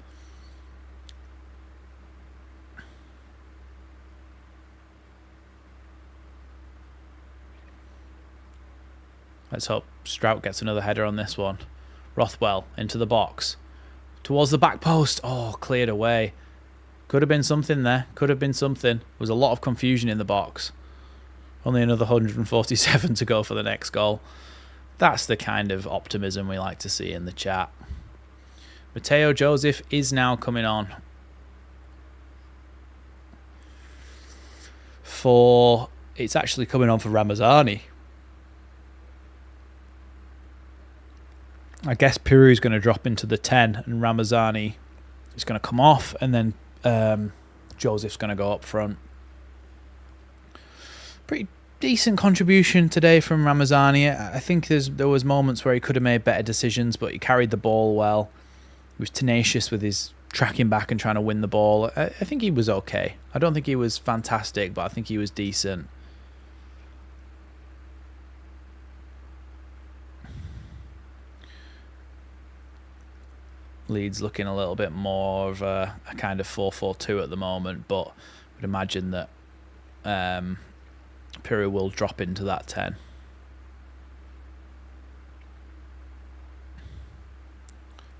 S1: let's hope Strauch gets another header on this one. Rothwell into the box towards the back post. Oh, cleared away. Could have been something there. Could have been something. There was a lot of confusion in the box. Only another 147 to go for the next goal. That's the kind of optimism we like to see in the chat. Matteo Joseph is now coming on for... It's actually coming on for Ramazani. I guess Peru's going to drop into the 10 and Ramazani is going to come off, and then Joseph's going to go up front. Pretty decent contribution today from Ramazani. I think there was moments where he could have made better decisions, but he carried the ball well. He was tenacious with his tracking back and trying to win the ball. I think he was okay. I don't think he was fantastic, but I think he was decent. Leeds looking a little bit more of a kind of 4-4-2 at the moment, but I would imagine that Peru will drop into that 10.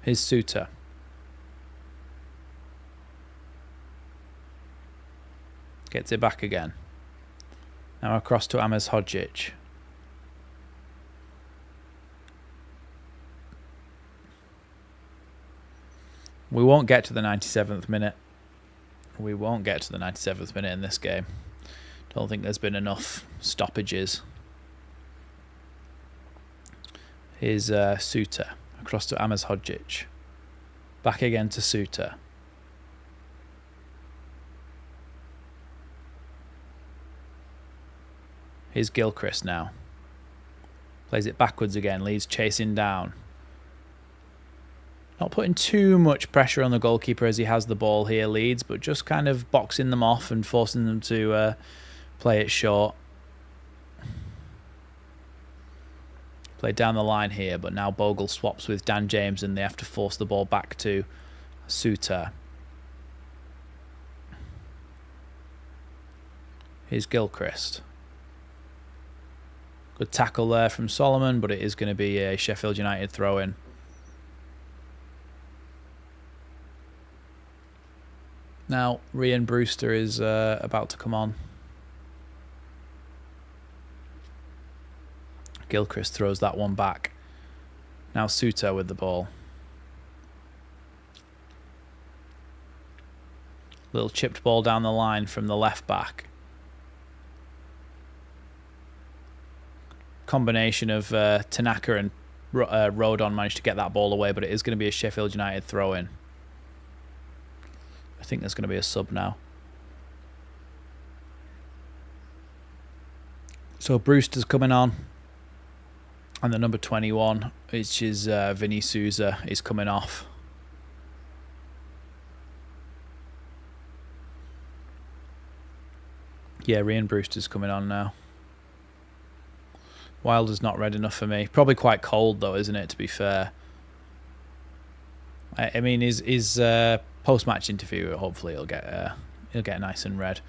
S1: Here's Suter. Gets it back again. Now across to Amez Hodžić. We won't get to the 97th minute. We won't get to the 97th minute in this game. Don't think there's been enough stoppages. Here's Suter. Across to Amez Hodžić. Back again to Suter. Here's Gilchrist now. Plays it backwards again. Leeds chasing down. Not putting too much pressure on the goalkeeper as he has the ball here, Leeds, but just kind of boxing them off and forcing them to play it short. Played down the line here, but now Bogle swaps with Dan James and they have to force the ball back to Suter. Here's Gilchrist. Good tackle there from Solomon, but it is going to be a Sheffield United throw-in. Now, Ryan Brewster is about to come on. Gilchrist throws that one back. Now Suter with the ball. Little chipped ball down the line from the left back. Combination of Tanaka and Rodon managed to get that ball away, but it is going to be a Sheffield United throw-in. I think there's going to be a sub now. So Brewster's coming on. And the number 21, which is Vinny Souza, is coming off. Yeah, Ryan Brewster's coming on now. Wilder's not red enough for me. Probably quite cold though, isn't it, to be fair? I mean, his post-match interview, hopefully he'll get nice and red.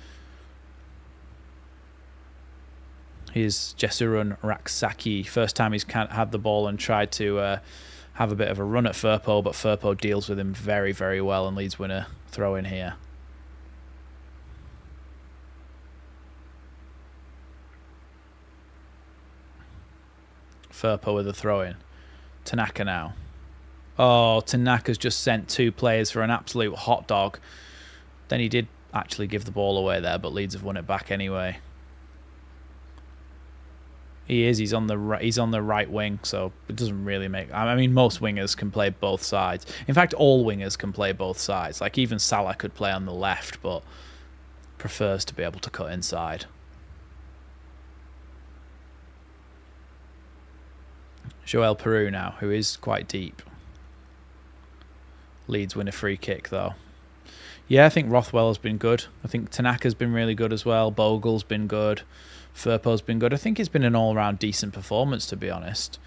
S1: Here's Jesurun Raksaki. First time he's had the ball and tried to have a bit of a run at Firpo, but Firpo deals with him very, very well and Leeds win a throw in here. Firpo with a throw in. Tanaka now. Oh, Tanaka's just sent two players for an absolute hot dog. Then he did actually give the ball away there, but Leeds have won it back anyway. He is. He's on the right wing, so it doesn't really make. I mean, most wingers can play both sides. In fact, all wingers can play both sides. Like even Salah could play on the left, but prefers to be able to cut inside. Joel Peru now, who is quite deep. Leeds win a free kick though. Yeah, I think Rothwell's been good. I think Tanaka's been really good as well. Bogle's been good. Firpo's been good. I think it's been an all-round decent performance, to be honest.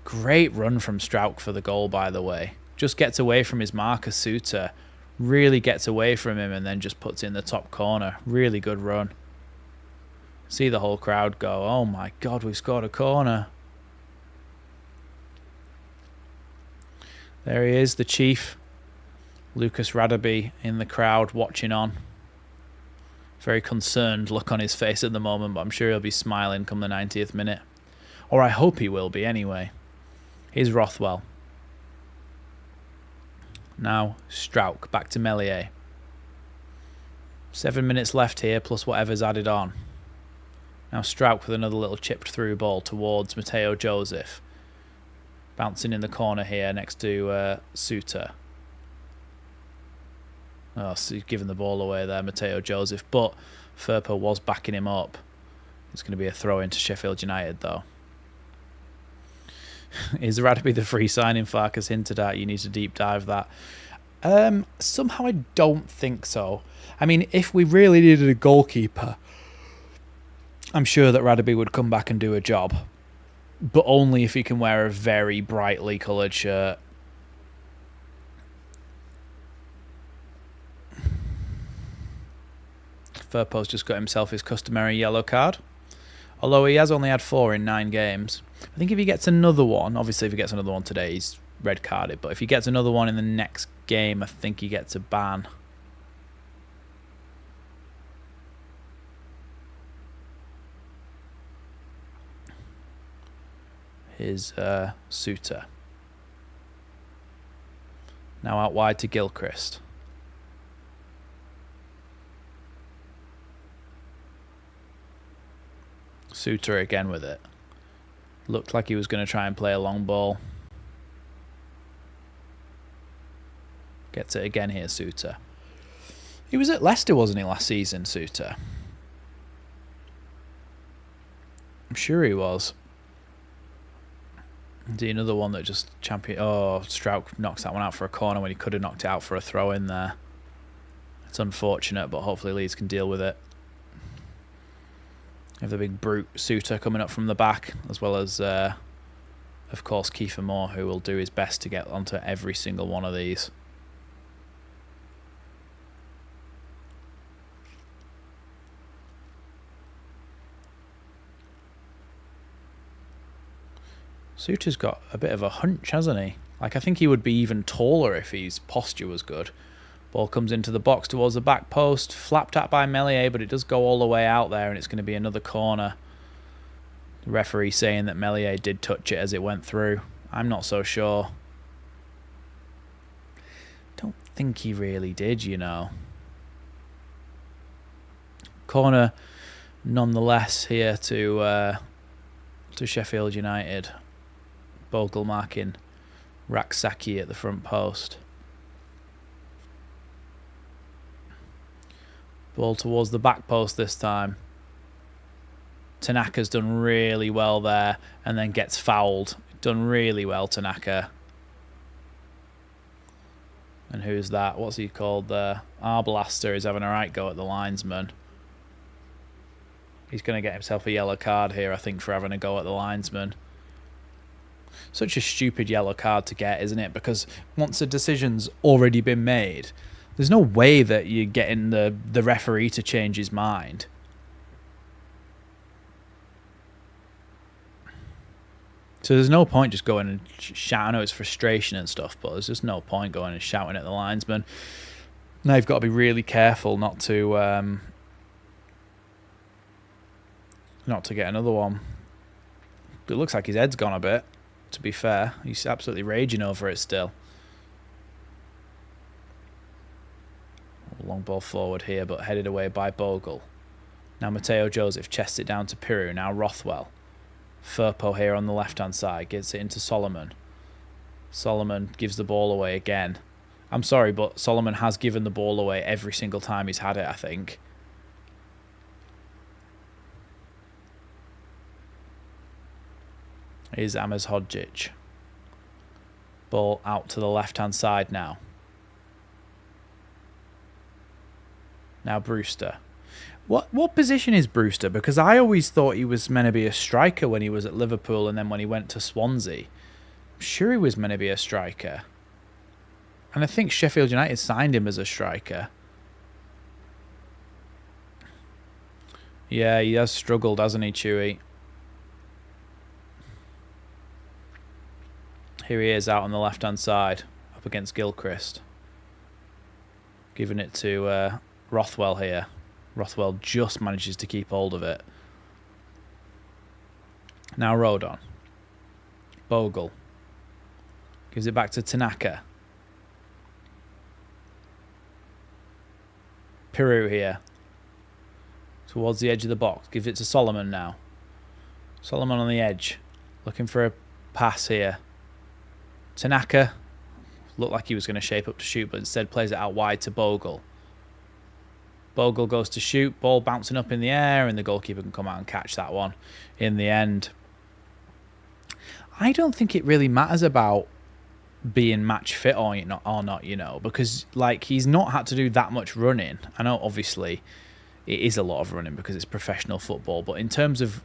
S1: Great run from Strauch for the goal, by the way. Just gets away from his marker, Suter. Really gets away from him and then just puts it in the top corner. Really good run. See the whole crowd go, oh my God, we've scored a corner. There he is, the chief. Lucas Radaby in the crowd watching on. Very concerned look on his face at the moment, but I'm sure he'll be smiling come the 90th minute. Or I hope he will be anyway. Here's Rothwell. Now Strauch back to Meslier. 7 minutes left here plus whatever's added on. Now Strauch with another little chipped through ball towards Mateo Joseph. Bouncing in the corner here next to Suter. Oh, so he's giving the ball away there, Mateo Joseph. But Firpo was backing him up. It's going to be a throw into Sheffield United, though. Is Radaby the free signing Farkas hinted at? You need to deep dive that. Somehow I don't think so. I mean, if we really needed a goalkeeper, I'm sure that Radaby would come back and do a job. But only if he can wear a very brightly coloured shirt. Firpo's just got himself his customary yellow card. Although he has only had 4 in 9 games. I think if he gets another one, obviously if he gets another one today, he's red carded. But if he gets another one in the next game, I think he gets a ban. Here's Suter. Now out wide to Gilchrist. Suter again with it. Looked like he was going to try and play a long ball. Gets it again here, Suter. He was at Leicester, wasn't he, last season, Suter? I'm sure he was. Another one that just champion. Oh, Strouk knocks that one out for a corner when he could have knocked it out for a throw in there. It's unfortunate, but hopefully Leeds can deal with it. Have the big brute Suter coming up from the back, as well as, of course, Kiefer Moore, who will do his best to get onto every single one of these. Suter's got a bit of a hunch, hasn't he? Like, I think he would be even taller if his posture was good. Ball comes into the box towards the back post. Flapped at by Meslier, but it does go all the way out there, and it's going to be another corner. The referee saying that Meslier did touch it as it went through. I'm not so sure. Don't think he really did, you know. Corner, nonetheless, here to Sheffield United. Bogle marking Raksaki at the front post. Ball towards the back post this time. Tanaka's done really well there and then gets fouled. Done really well, Tanaka. And who's that? What's he called there? Arblaster is having a right go at the linesman. He's going to get himself a yellow card here, I think, for having a go at the linesman. Such a stupid yellow card to get, isn't it? Because once a decision's already been made, there's no way that you're getting the referee to change his mind. So there's no point just going and shouting. I know it's frustration and stuff, but there's just no point going and shouting at the linesman. Now you've got to be really careful not to get another one. But it looks like his head's gone a bit, to be fair. He's absolutely raging over it still. Long ball forward here, but headed away by Bogle. Now Mateo Joseph chests it down to Piru. Now Rothwell. Firpo here on the left-hand side. Gets it into Solomon. Solomon gives the ball away again. I'm sorry, but Solomon has given the ball away every single time he's had it, I think. Here's Amaz Hodgic. Ball out to the left-hand side now. Now Brewster. What position is Brewster? Because I always thought he was meant to be a striker when he was at Liverpool and then when he went to Swansea. I'm sure he was meant to be a striker. And I think Sheffield United signed him as a striker. Yeah, he has struggled, hasn't he, Chewy? Here he is out on the left-hand side, up against Gilchrist. Giving it to Rothwell here. Rothwell just manages to keep hold of it. Now Rodon. Bogle. Gives it back to Tanaka. Piru here. Towards the edge of the box. Gives it to Solomon now. Solomon on the edge. Looking for a pass here. Tanaka. Looked like he was going to shape up to shoot, but instead plays it out wide to Bogle. Bogle goes to shoot, ball bouncing up in the air, and the goalkeeper can come out and catch that one in the end. I don't think it really matters about being match fit or not, you know, because like he's not had to do that much running. I know obviously it is a lot of running because it's professional football, but in terms of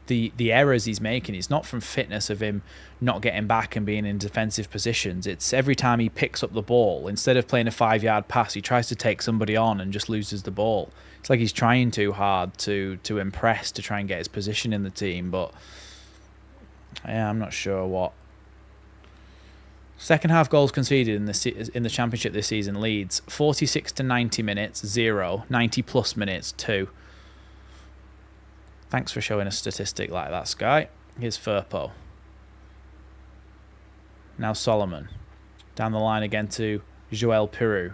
S1: the errors he's making. It's not from fitness of him not getting back and being in defensive positions. It's every time he picks up the ball, instead of playing a 5-yard pass, he tries to take somebody on and just loses the ball. It's like he's trying too hard to impress, to try and get his position in the team, but yeah, I'm not sure what. Second half goals conceded in the Championship this season, Leeds 46 to 90 minutes, 0. 90 plus minutes, 2. Thanks for showing a statistic like that, Sky. Here's Firpo. Now Solomon. Down the line again to Joel Peru.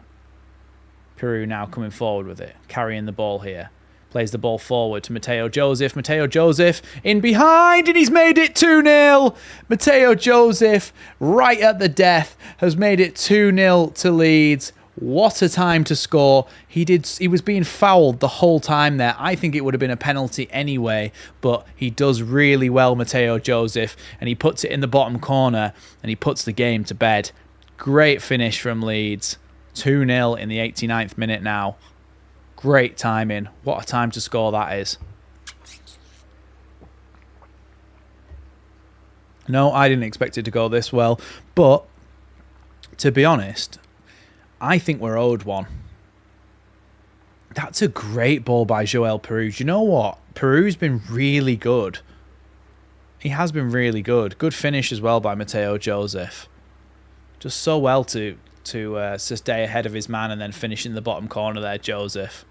S1: Peru now coming forward with it, carrying the ball here. Plays the ball forward to Mateo Joseph. Mateo Joseph in behind, and he's made it 2-0. Mateo Joseph, right at the death, has made it 2-0 to Leeds. What a time to score. He was being fouled the whole time there. I think it would have been a penalty anyway, but he does really well, Mateo Joseph, and he puts it in the bottom corner, and he puts the game to bed. Great finish from Leeds. 2-0 in the 89th minute now. Great timing. What a time to score that is. No, I didn't expect it to go this well, but to be honest, I think we're owed one. That's a great ball by Joel Peru. Do you know what? Peru's been really good. He has been really good. Good finish as well by Mateo Joseph. Just so well to stay ahead of his man and then finish in the bottom corner there, Joseph.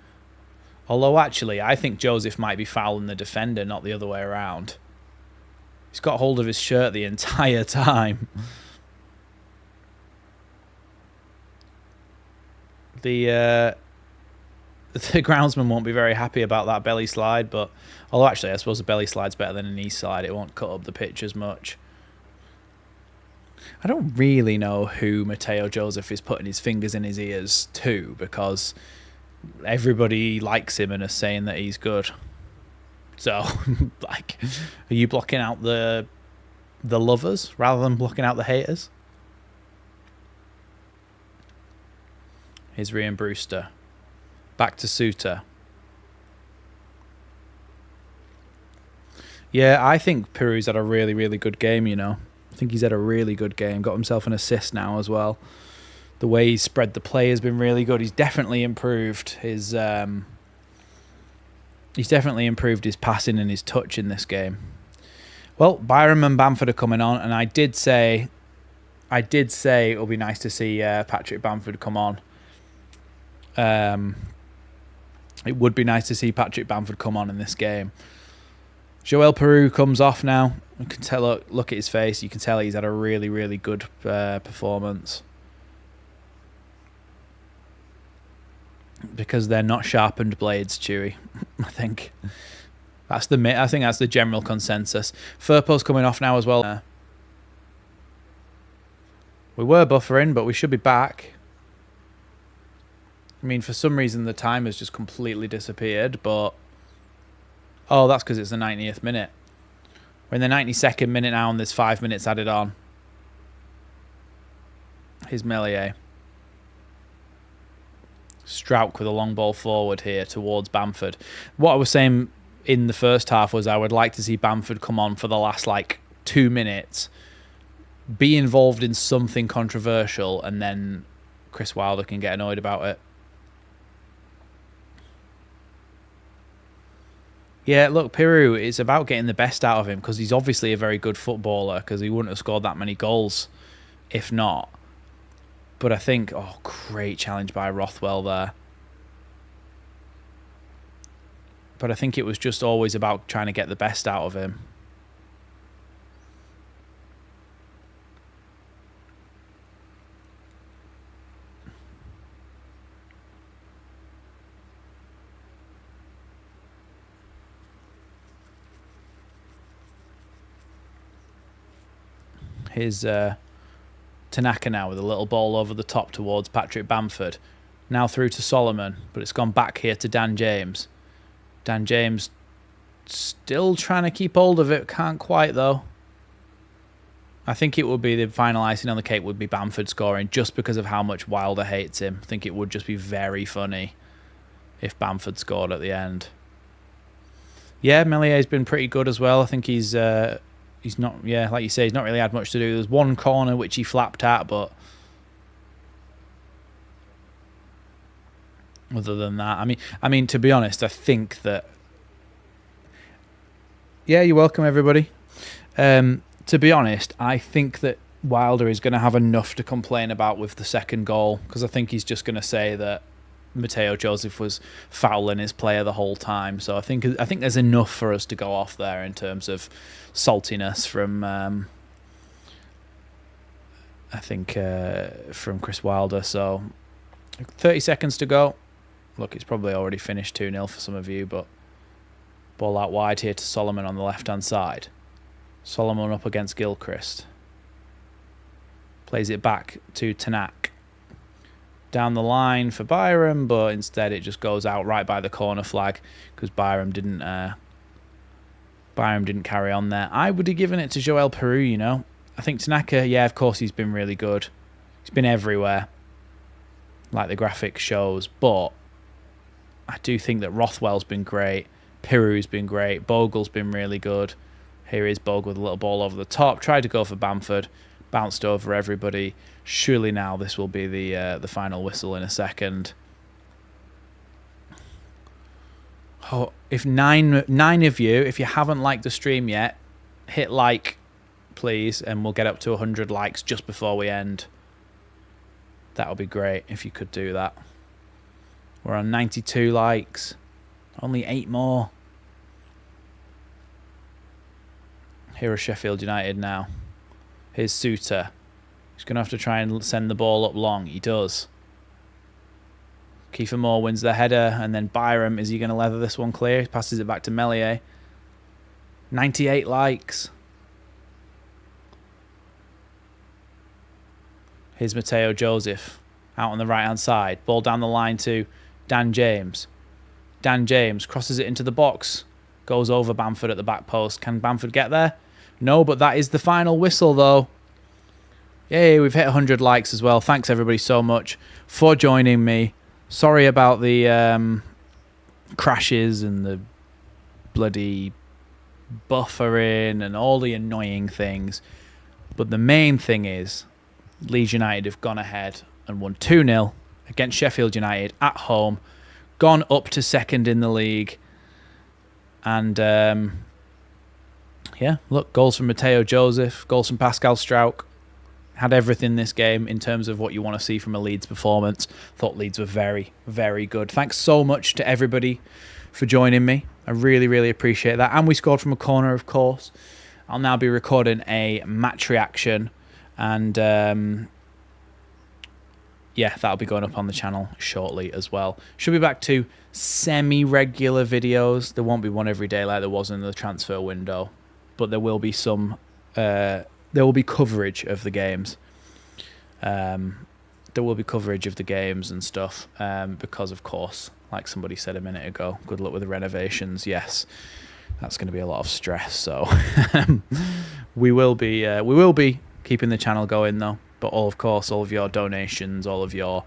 S1: Although actually, I think Joseph might be fouling the defender, not the other way around. He's got hold of his shirt the entire time. The groundsman won't be very happy about that belly slide, but although actually I suppose a belly slide's better than a knee slide. It won't cut up the pitch as much. I don't really know who Mateo Joseph is putting his fingers in his ears to, because everybody likes him and is saying that he's good. So, like, are you blocking out the lovers rather than blocking out the haters? Here's Ryan Brewster. Back to Suter. Yeah, I think Peru's had a really, really good game, you know. I think he's had a really good game. Got himself an assist now as well. The way he's spread the play has been really good. He's definitely improved his passing and his touch in this game. Well, Byram and Bamford are coming on, and I did say it would be nice to see Patrick Bamford come on. It would be nice to see Patrick Bamford come on in this game. Joel Peru comes off now. You can tell. Look at his face. You can tell he's had a really, really good performance. Because they're not sharpened blades, Chewy. I think that's the general consensus. Firpo's coming off now as well. We were buffering, but we should be back. I mean, for some reason the time has just completely disappeared, but oh, that's because it's the 90th minute. We're in the 92nd minute now, and there's 5 minutes added on. Here's Melier. Strauch with a long ball forward here towards Bamford. What I was saying in the first half was I would like to see Bamford come on for the last 2 minutes, be involved in something controversial, and then Chris Wilder can get annoyed about it. Yeah, look, Peru, it's about getting the best out of him, because he's obviously a very good footballer, because he wouldn't have scored that many goals if not. But I think, oh, great challenge by Rothwell there. But I think it was just always about trying to get the best out of him. Here's Tanaka now with a little ball over the top towards Patrick Bamford. Now through to Solomon, but it's gone back here to Dan James. Dan James still trying to keep hold of it. Can't quite, though. I think it would be the final icing on the cake would be Bamford scoring, just because of how much Wilder hates him. I think it would just be very funny if Bamford scored at the end. Yeah, Mellier's been pretty good as well. I think he's not, like you say, he's not really had much to do. There's one corner which he flapped at, but other than that, I mean, to be honest, I think that. Yeah, you're welcome, everybody. To be honest, I think that Wilder is going to have enough to complain about with the second goal, because I think he's just going to say that Mateo Joseph was fouling his player the whole time. So I think there's enough for us to go off there in terms of saltiness from from Chris Wilder. So 30 seconds to go. Look, it's probably already finished 2-0 for some of you, but ball out wide here to Solomon on the left-hand side. Solomon up against Gilchrist. Plays it back to Tanak. Down the line for Byram, but instead it just goes out right by the corner flag because Byram didn't carry on there. I would have given it to Joel Peru, you know. I think Tanaka, yeah, of course he's been really good. He's been everywhere, like the graphic shows, but I do think that Rothwell's been great. Peru's been great. Bogle's been really good. Here is Bogle with a little ball over the top. Tried to go for Bamford. Bounced over everybody. Surely now this will be the final whistle in a second. Oh, if nine of you, if you haven't liked the stream yet, hit like, please, and we'll get up to 100 likes just before we end. That would be great if you could do that. We're on 92 likes. Only 8 more. Here are Sheffield United now. Here's Suter. He's going to have to try and send the ball up long. He does. Kiefer Moore wins the header. And then Byram, is he going to leather this one clear? He passes it back to Meslier. 98 likes. Here's Mateo Joseph out on the right-hand side. Ball down the line to Dan James. Dan James crosses it into the box. Goes over Bamford at the back post. Can Bamford get there? No, but that is the final whistle, though. Yay, we've hit 100 likes as well. Thanks, everybody, so much for joining me. Sorry about the crashes and the bloody buffering and all the annoying things. But the main thing is Leeds United have gone ahead and won 2-0 against Sheffield United at home. Gone up to second in the league. And, yeah, look, goals from Mateo Joseph, goals from Pascal Struijk. Had everything this game in terms of what you want to see from a Leeds performance. Thought Leeds were very, very good. Thanks so much to everybody for joining me. I really, really appreciate that. And we scored from a corner, of course. I'll now be recording a match reaction. And, yeah, that'll be going up on the channel shortly as well. Should be back to semi-regular videos. There won't be one every day like there was in the transfer window. But there will be some... there will be coverage of the games. There will be coverage of the games and stuff because, of course, like somebody said a minute ago, good luck with the renovations. Yes, that's going to be a lot of stress. So we will be keeping the channel going though. But all of your donations, all of your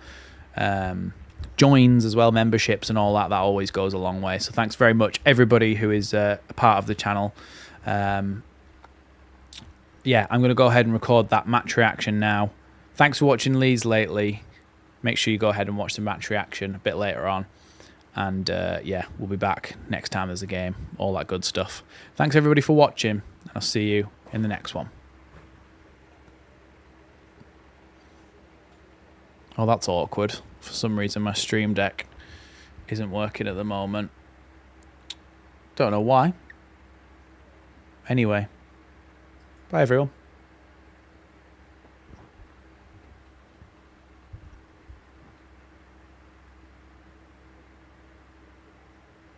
S1: joins as well, memberships and all that always goes a long way. So thanks very much, everybody who is a part of the channel. Yeah, I'm going to go ahead and record that match reaction now. Thanks for watching Leeds lately. Make sure you go ahead and watch the match reaction a bit later on. And yeah, we'll be back next time there's a game. All that good stuff. Thanks everybody for watching. I'll see you in the next one. Oh, that's awkward. For some reason my Stream Deck isn't working at the moment. Don't know why. Anyway. Bye everyone.